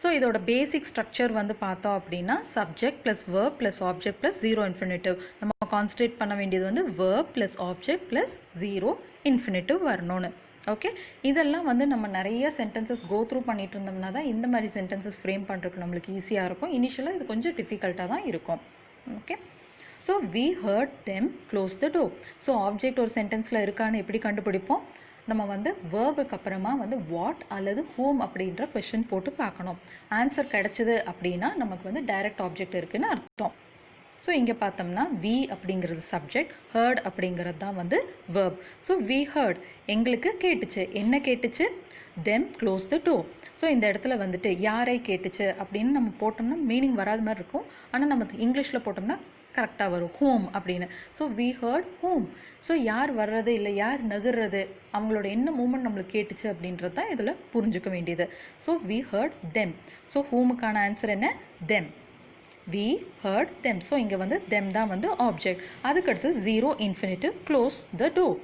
ஸோ இதோட பேசிக் ஸ்ட்ரக்சர் வந்து பார்த்தோம் அப்படின்னா subject plus verb plus object plus zero infinitive. நம்ம கான்சன்ட்ரேட் பண்ண வேண்டியது வந்து verb plus object plus zero infinitive வரணும்னு. ஓகே, இதெல்லாம் வந்து நம்ம நிறைய சென்டென்சஸ் கோ த்ரூ பண்ணிட்டு இருந்தோம்னா தான் இந்த மாதிரி சென்டென்சஸ் ஃப்ரேம் பண்ணுறதுக்கு நம்மளுக்கு ஈஸியாக இருக்கும். இனிஷியலாக இது கொஞ்சம் டிஃபிகல்ட்டாக தான் இருக்கும். Okay, so we heard them close the door. So object ஒரு சென்டென்ஸில் இருக்கான்னு எப்படி கண்டுபிடிப்போம்? நம்ம வந்து வேர்புக்கு அப்புறமா வந்து வாட் அல்லது ஹூம் அப்படின்ற கொஷின் போட்டு பார்க்கணும். ஆன்சர் கிடைச்சது அப்படின்னா நமக்கு வந்து டைரக்ட் ஆப்ஜெக்ட் இருக்குன்னு அர்த்தம். ஸோ இங்கே பார்த்தோம்னா வி அப்படிங்கிறது சப்ஜெக்ட், ஹர்ட் அப்படிங்கிறது தான் வந்து வேர்ப். ஸோ வி ஹர்ட், எங்களுக்கு கேட்டுச்சு. என்ன கேட்டுச்சு? Them close the door. So இந்த இடத்துல வந்துட்டு யாரை கேட்டுச்சு அப்படின்னு நம்ம போட்டோம்னா மீனிங் வராத மாதிரி இருக்கும். ஆனால் நம்ம இங்கிலீஷில் போட்டோம்னா கரெக்டாக வரும், ஹோம் அப்படின்னு. So we heard home. So யார் வர்றது இல்லை யார் நகர்றது, அவங்களோட என்ன மூமெண்ட் நம்மளுக்கு கேட்டுச்சு அப்படின்றது தான் இதில் புரிஞ்சுக்க வேண்டியது. So we heard them. So ஹூமுக்கான ஆன்சர் என்ன? Them. we heard them. So இங்கே வந்து them தான் வந்து ஆப்ஜெக்ட். அதுக்கடுத்து zero infinitive, close the door.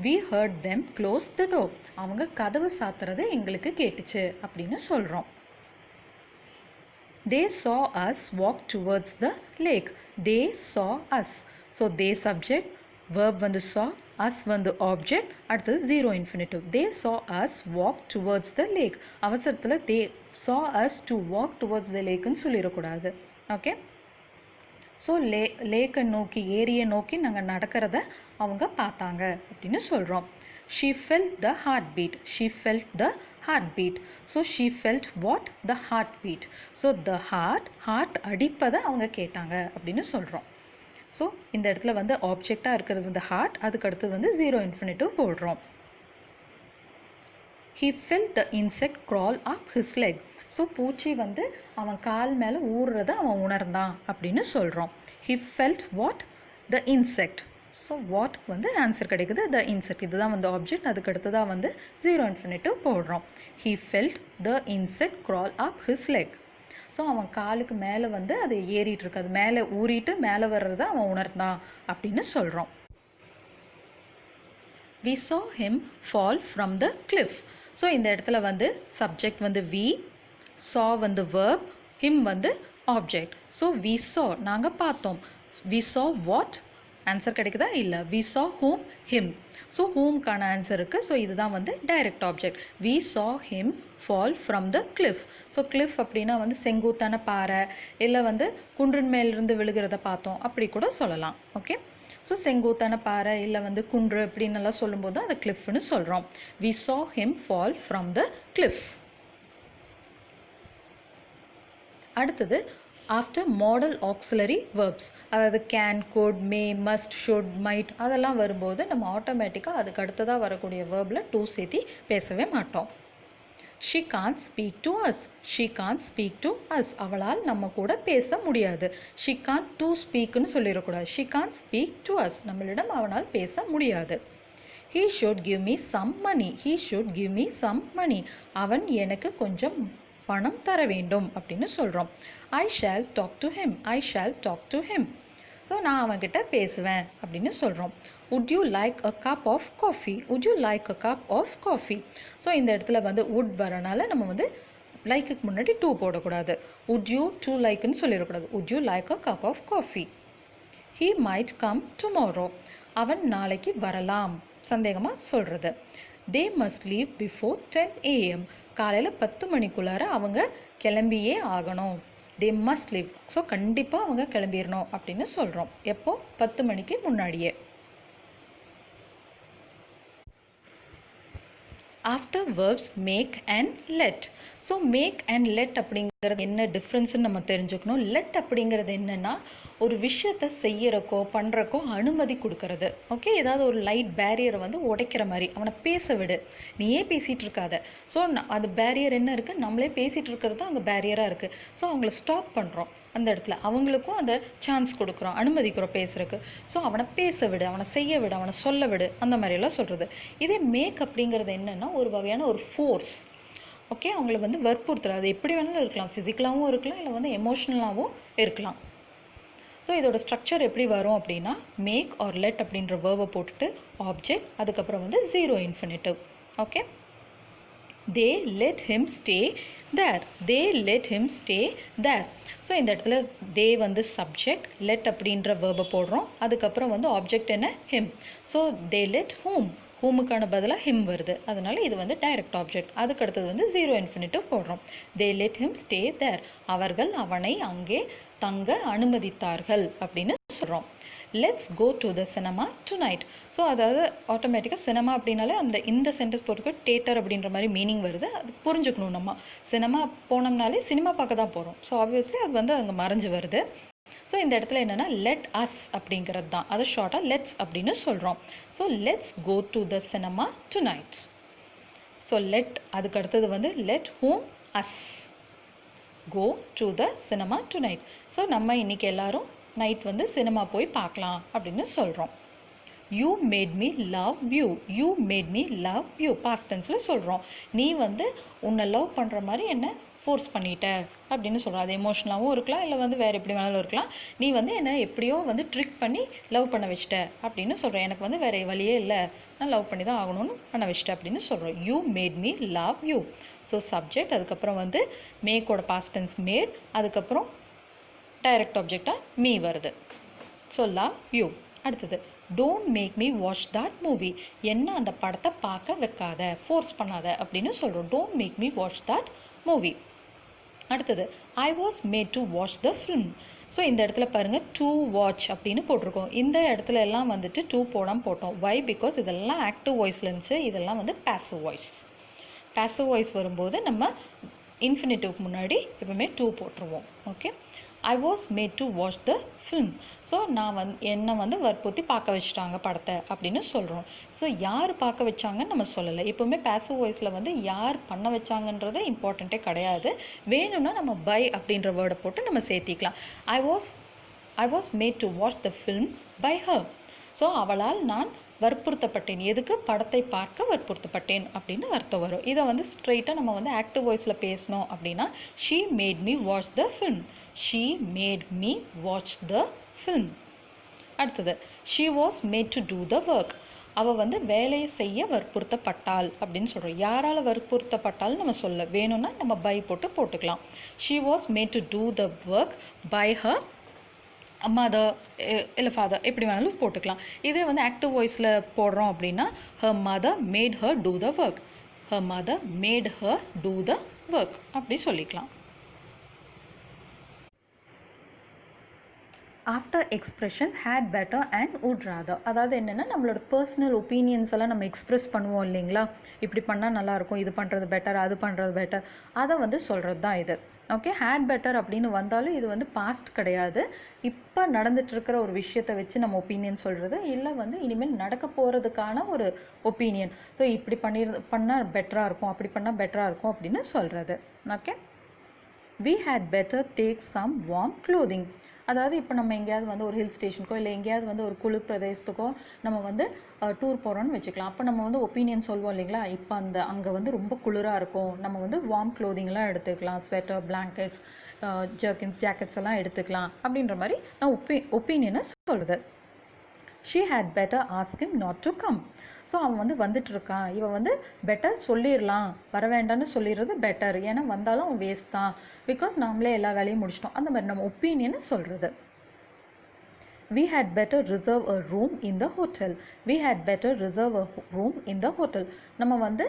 we heard them close the door. அவங்க கதவு சாத்துறது எங்களுக்கு கேட்டுச்சு அப்படின்னு சொல்கிறோம். they saw us walk towards the lake. they saw us. So they subject, verb வந்து saw, us வந்து ஆப்ஜெக்ட், அடுத்தது zero infinitive. they saw us walk towards the lake. அவசரத்தில் they saw us to walk towards the lakeன்னு சொல்லிடக்கூடாது. ஓகே. ஸோ லேக்கை நோக்கி, ஏரியை நோக்கி நாங்கள் நடக்கிறத அவங்க பார்த்தாங்க அப்படின்னு சொல்கிறோம். She felt the heart beat. She felt the heart beat. So she felt what? The heart beat. So the heart அடிப்பதை அவங்க கேட்டாங்க அப்படின்னு சொல்கிறோம். ஸோ இந்த இடத்துல வந்து ஆப்ஜெக்டாக இருக்கிறது வந்து ஹார்ட், அதுக்கு அடுத்தது வந்து ஜீரோ இன்ஃபினிட்டிவ் போடுறோம். he felt the insect crawl up his leg. So பூச்சி வந்து அவன் கால் மேலே ஊறுறத அவன் உணர்ந்தான் அப்படின்னு சொல்கிறோம். he felt what? the insect. So what வந்து ஆன்சர் கிடைக்குது, the insect. இதுதான் வந்து ஆப்ஜெக்ட். அதுக்கு அடுத்ததாக வந்து ஜீரோ இன்ஃபினிட்டிவ் போடுறோம். he felt the insect crawl up his leg. So அவன் காலுக்கு மேலே வந்து அது ஏறிட்டு இருக்கு, அது மேலே ஊறிட்டு மேலே வர்றத அவன் உணர்ந்தான் அப்படின்னு சொல்கிறோம். we saw him fall from the cliff. So இந்த இடத்துல வந்து சப்ஜெக்ட் வந்து we, saw வந்து verb, him வந்து ஆப்ஜெக்ட். ஸோ we saw நாங்கள் பார்த்தோம். we saw what? ஆன்சர் கிடைக்குதா? இல்லை. we saw whom? him. So whomக்கான ஆன்சர் இருக்குது. ஸோ இதுதான் வந்து direct object. we saw him fall from the cliff. So cliff அப்படின்னா வந்து செங்குத்தான பாறை, இல்லை வந்து குன்றின் மேலிருந்து விழுகிறத பார்த்தோம் அப்படி கூட சொல்லலாம். ஓகே. ஸோ செங்குத்தான பாறை இல்லை வந்து குன்று அப்படின்னெல்லாம் சொல்லும்போது அது கிளிஃப்னு சொல்கிறோம். we saw him fall from the cliff. அடுத்தது ஆஃப்டர் மாடல் ஆக்சிலரி verbs, அதாவது can, could, may, must, should, might அதெல்லாம் வரும்போது நம்ம ஆட்டோமேட்டிக்காக அதுக்கு அடுத்ததாக வரக்கூடிய வேர்பில் டூ சேர்த்தி பேசவே மாட்டோம். she can't speak to us. she can't speak to us. அவளால் நம்ம கூட பேச முடியாது. she can't to speakனு சொல்லிடக்கூடாது. she can't speak to us. நம்மளிடம் அவனால் பேச முடியாது. he should give me some money. he should give me some money. அவன் எனக்கு கொஞ்சம் பணம் தர வேண்டும் அப்படின்னு சொல்கிறோம். I shall talk to him. I shall talk to him. So நான் அவன்கிட்ட பேசுவேன் அப்படின்னு சொல்கிறோம். would you like a cup of coffee? would you like a cup of coffee? So இந்த இடத்துல வந்து would வரனால நம்ம வந்து லைக்குக்கு முன்னாடி டூ போடக்கூடாது. would you to likeன்னு சொல்லிடக்கூடாது. would you like a cup of coffee? he might come tomorrow. அவன் நாளைக்கு வரலாம், சந்தேகமாக சொல்கிறது. they must leave before 10 AM. காலையில் 10 மணிக்குள்ளார அவங்க கிளம்பியே ஆகணும். they must leave. ஸோ கண்டிப்பாக அவங்க கிளம்பிடணும் அப்படின்னு சொல்கிறோம். எப்போ? 10 மணிக்கு முன்னாடியே. After verbs make and let. So make and let அப்படிங்கிறது என்ன டிஃப்ரென்ஸ்னு நம்ம தெரிஞ்சுக்கணும். லெட் அப்படிங்கிறது என்னென்னா ஒரு விஷயத்தை செய்யறக்கோ பண்ணுறக்கோ அனுமதி கொடுக்கறது. ஓகே. ஏதாவது ஒரு லைட் பேரியரை வந்து உடைக்கிற மாதிரி, அவனை பேச விடு, நீயே பேசிகிட்டு இருக்காத. ஸோ அது பேரியர் என்ன இருக்குது, நம்மளே பேசிகிட்டு இருக்கிறது தான் அங்கே பேரியராக இருக்குது. ஸோ அவங்கள ஸ்டாப் பண்ணுறோம் அந்த இடத்துல, அவங்களுக்கும் அந்த சான்ஸ் கொடுக்குறோம், அனுமதிக்கிறோம் பேசுறதுக்கு. ஸோ அவனை பேச விடு, அவனை செய்ய விடு, அவனை சொல்ல விடு, அந்த மாதிரியெல்லாம் சொல்கிறது. இதே மேக் அப்படிங்கிறது என்னென்னா ஒரு வகையான ஒரு ஃபோர்ஸ். ஓகே. அவங்கள வந்து வற்புறுத்துறது. அது எப்படி வேணாலும் இருக்கலாம், ஃபிசிக்கலாகவும் இருக்கலாம், இல்லை வந்து எமோஷ்னலாகவும் இருக்கலாம். ஸோ இதோட ஸ்ட்ரக்சர் எப்படி வரும் அப்படின்னா மேக் ஆர் லெட் அப்படின்ற வேர்வை போட்டுட்டு ஆப்ஜெக்ட், அதுக்கப்புறம் வந்து zero infinitive. Okay. they let him stay there. they let him stay there. So இந்த இடத்துல they வந்து சப்ஜெக்ட், let அப்படின்ற வேர்பை போடுறோம், அதுக்கப்புறம் வந்து ஆப்ஜெக்ட் என்ன? him. So they let whom, ஹூமுக்கான பதிலாக him வருது, அதனால இது வந்து டைரக்ட் ஆப்ஜெக்ட். அதுக்கு அடுத்தது வந்து ஜீரோ இன்ஃபினிட்டிவ் போடுறோம். they let him stay there. அவர்கள் அவனை அங்கே தங்க அனுமதித்தார்கள் அப்படின்னு சொல்கிறோம். Let's go to the cinema tonight. So அதாவது ஆட்டோமேட்டிக்காக சினிமா அப்படின்னாலே இந்த சென்டென்ஸ் போட்டுக்க தேட்டர் அப்படின்ற மாதிரி மீனிங் வருது. அது புரிஞ்சுக்கணும். நம்ம சினிமா போனோம்னாலே சினிமா பார்க்க தான் போகிறோம். ஸோ ஆப்வியஸ்லி அது வந்து அங்கே மறைஞ்சு வருது. ஸோ இந்த இடத்துல என்னென்னா லெட் அஸ் அப்படிங்கிறது தான். அதை ஷார்ட்டாக லெட்ஸ் அப்படின்னு சொல்கிறோம். So let's go to the cinema tonight. So let, அதுக்கு அடுத்தது வந்து let hmm us go to the cinema tonight. So நம்ம இன்றைக்கி எல்லாரும் நைட் வந்து சினிமா போய் பார்க்கலாம் அப்படின்னு சொல்கிறோம். You made me love you. You made me love you past டென்ஸில் சொல்கிறோம். நீ வந்து உன்னை லவ் பண்ணுற மாதிரி என்ன ஃபோர்ஸ் பண்ணிட்ட அப்படின்னு சொல்கிறோம். அது எமோஷனலாகவும் இருக்கலாம், இல்லை வந்து வேறு எப்படி வேணாலும் இருக்கலாம். நீ வந்து என்னை எப்படியோ வந்து ட்ரிக் பண்ணி லவ் பண்ண வச்சிட்ட அப்படின்னு சொல்கிறேன். எனக்கு வந்து வேறு வழியே இல்லை, நான் லவ் பண்ணி தான் ஆகணும்னு பண்ண வச்சிட்டேன் அப்படின்னு சொல்கிறோம். You made me love you. So subject, அதுக்கப்புறம் வந்து மேக்கோட பாஸ்ட் டென்ஸ் மேட், அதுக்கப்புறம் டைரக்ட் ஆப்ஜெக்டாக மீ வருது. So love you. அடுத்தது don't make me watch that movie. என்ன அந்த படத்தை பார்க்க வைக்காத, ஃபோர்ஸ் பண்ணாத அப்படின்னு சொல்கிறோம். Don't make me watch that movie. அடுத்தது I was made to watch the film. So இந்த இடத்துல பாருங்கள் டு வாட்ச் அப்படின்னு போட்டிருக்கோம். இந்த இடத்துல எல்லாம் வந்துட்டு டூ போடாமல் போட்டோம். வை? பிகாஸ் இதெல்லாம் ஆக்டிவ் வாய்ஸில் இருந்துச்சு, இதெல்லாம் வந்து பேசிவ் வாய்ஸ். பேசிவ் வாய்ஸ் வரும்போது நம்ம இன்ஃபினிட்டிவ்க்கு முன்னாடி எப்பவுமே டூ போட்டுருவோம். Okay, I was made to watch the film. So நான் என்னை வந்து வற்புறுத்தி பார்க்க வச்சுட்டாங்க படத்தை அப்படின்னு சொல்கிறோம். ஸோ யார் பார்க்க வச்சாங்கன்னு நம்ம சொல்லலை. எப்போவுமே பேசிவ் வாய்ஸில் வந்து யார் பண்ண வச்சாங்கன்றது இம்பார்ட்டண்ட்டே கிடையாது. வேணும்னா நம்ம பை அப்படின்ற வேர்டை போட்டு நம்ம சேர்த்திக்கலாம். I was made to watch the film by her. So அவளால் நான் வற்புறுத்தப்பட்டேன். எதுக்கு? படத்தை பார்க்க வற்புறுத்தப்பட்டேன் அப்படின்னு அர்த்தம் வரும். இதை வந்து ஸ்ட்ரெயிட்டாக நம்ம வந்து ஆக்டிவ் வாய்ஸில் பேசணும் அப்படின்னா she made me watch the film. She made me watch the film. அடுத்தது she was made to do the work. அவள் வந்து வேலையை செய்ய வற்புறுத்தப்பட்டாள் அப்படின்னு சொல்கிறோம். யாரால் வற்புறுத்தப்பட்டாலும் நம்ம சொல்ல வேணும்னா நம்ம பை போட்டுக்கலாம். She was made to do the work by her mother இல்லை ஃபாதர், எப்படி வேணாலும் போட்டுக்கலாம். இதே வந்து ஆக்டிவ் வாய்ஸில் போடுறோம் அப்படின்னா her mother made her do the work. Her mother made her do the work அப்படி சொல்லிக்கலாம். After expression had better and would rather. அதாவது என்னென்னா நம்மளோட பர்சனல் ஒப்பீனியன்ஸ் எல்லாம் நம்ம எக்ஸ்ப்ரெஸ் பண்ணுவோம் இல்லைங்களா, இப்படி பண்ணால் நல்லாயிருக்கும், இது பண்ணுறது பெட்டர், அது பண்ணுறது பெட்டர், அதை வந்து சொல்கிறது தான் இது. ஓகே, ஹேட் பெட்டர் அப்படின்னு வந்தாலும் இது வந்து பாஸ்ட் கிடையாது. இப்போ நடந்துட்டுருக்கிற ஒரு விஷயத்தை வச்சு நம்ம ஒப்பீனியன் சொல்கிறது, இல்லை வந்து இனிமேல் நடக்க போகிறதுக்கான ஒரு ஒப்பீனியன். ஸோ இப்படி பண்ணால் பெட்டராக இருக்கும், அப்படி பண்ணால் பெட்டராக இருக்கும் அப்படின்னு சொல்கிறது. Okay, we had better take some warm clothing. அதாவது இப்போ நம்ம எங்கேயாவது வந்து ஒரு ஹில் ஸ்டேஷனுக்கோ இல்லை எங்கேயாவது வந்து ஒரு குளிர் பிரதேசத்துக்கோ நம்ம வந்து டூர் போகிறோன்னு வச்சுக்கலாம். அப்போ நம்ம வந்து ஒப்பீனியன் சொல்வோம் இல்லைங்களா, இப்போ அங்கே வந்து ரொம்ப குளிராக இருக்கும், நம்ம வந்து வார்ம் க்ளோதிங்லாம் எடுத்துக்கலாம், ஸ்வெட்டர், பிளாங்கெட்ஸ், ஜர்க்கின்ஸ், ஜாக்கெட்ஸ் எல்லாம் எடுத்துக்கலாம் அப்படின்ற மாதிரி நான் ஒப்பீனியனை சொல்கிறது. She had better ask him not to come. So அவன் வந்து வந்துட்டுருக்கான், இவன் வந்து பெட்டர் சொல்லிடலாம், வர வேண்டாம்னு சொல்லிடுறது பெட்டர், ஏன்னா வந்தாலும் அவன் வேஸ்ட் தான், பிகாஸ் நாமளே எல்லா வேலையும் முடிச்சிட்டோம், அந்த மாதிரி நம்ம ஒப்பீனியனை சொல்கிறது. We had better reserve a room in the hotel. We had better reserve a room in the hotel. நம்ம வந்து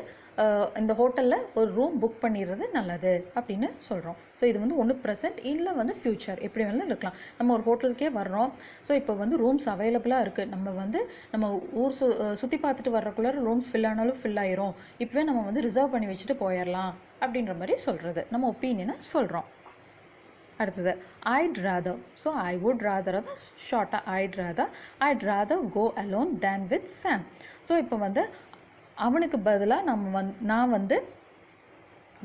இந்த ஹோட்டலில் ஒரு ரூம் புக் பண்ணிடுறது நல்லது அப்படின்னு சொல்கிறோம். ஸோ இது வந்து ஒன்று ப்ரெசென்ட் இல்லை வந்து ஃப்யூச்சர், எப்படி வேணாலும் இருக்கலாம். நம்ம ஒரு ஹோட்டலுக்கே வர்றோம், ஸோ இப்போ வந்து ரூம்ஸ் அவைலபிளாக இருக்குது, நம்ம ஊர் சுற்றி பார்த்துட்டு வர்றக்குள்ளே ரூம்ஸ் ஃபில் ஆனாலும் ஃபில் ஆயிரும், இப்போவே நம்ம வந்து ரிசர்வ் பண்ணி வச்சுட்டு போயிடலாம் அப்படின்ற மாதிரி சொல்கிறது, நம்ம ஒப்பீனியனை சொல்கிறோம். அடுத்தது I'd rather. So I would rather தான் ஷார்ட்டாக I'd rather go alone than with Sam. So இப்போ வந்து அவனுக்கு பதிலாக நான் வந்து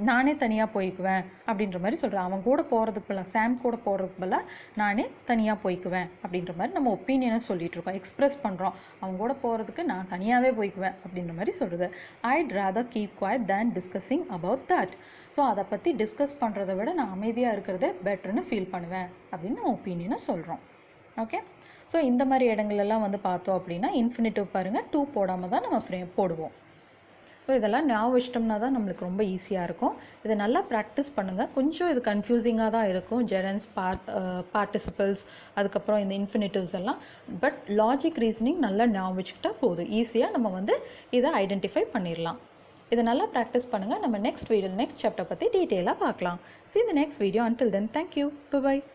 நானே தனியாக போய்க்குவேன் அப்படின்ற மாதிரி சொல்கிறேன். அவன் கூட போகிறதுக்கு பதிலாக, சாம் கூட போகிறதுக்கு பதிலாக நானே தனியாக போய்க்குவேன் அப்படின்ற மாதிரி நம்ம ஒப்பீனியனை சொல்லிகிட்ருக்கோம், எக்ஸ்ப்ரெஸ் பண்ணுறோம். அவன் கூட போகிறதுக்கு நான் தனியாகவே போய்க்குவேன் அப்படின்ற மாதிரி சொல்கிறது. I'd rather keep quiet than discussing about that. So அதை பற்றி டிஸ்கஸ் பண்ணுறதை விட நான் அமைதியாக இருக்கிறதே பெட்டர்னு ஃபீல் பண்ணுவேன் அப்படின்னு நம்ம ஒப்பீனியனை சொல்கிறோம். ஓகே, ஸோ இந்த மாதிரி இடங்கள்லாம் வந்து பார்த்தோம் அப்படின்னா இன்ஃபினிட்டிவ் பாருங்கள், டூ போடாமல் தான் நம்ம போடுவோம். ஸோ இதெல்லாம் ஞாபகம் வச்சிட்டோம்னா தான் நம்மளுக்கு ரொம்ப ஈஸியாக இருக்கும். இதை நல்லா ப்ராக்டிஸ் பண்ணுங்கள். கொஞ்சம் இது கன்ஃபியூசிங்காக தான் இருக்கும், ஜெரன்ஸ், பார்ட்டிசிபிள்ஸ், அதுக்கப்புறம் இந்த இன்ஃபினிட்டிவ்ஸ் எல்லாம். பட் லாஜிக் ரீசனிங் நல்லா ஞாபகம் வச்சுக்கிட்டா போதும், ஈஸியாக நம்ம வந்து இதை ஐடென்டிஃபை பண்ணிடலாம். இதை நல்லா ப்ராக்டிஸ் பண்ணுங்கள். நம்ம நெக்ஸ்ட் சாப்டர் பற்றி டீட்டெயிலாக பார்க்கலாம். See you in the next video. Until then, thank you. Bye-bye.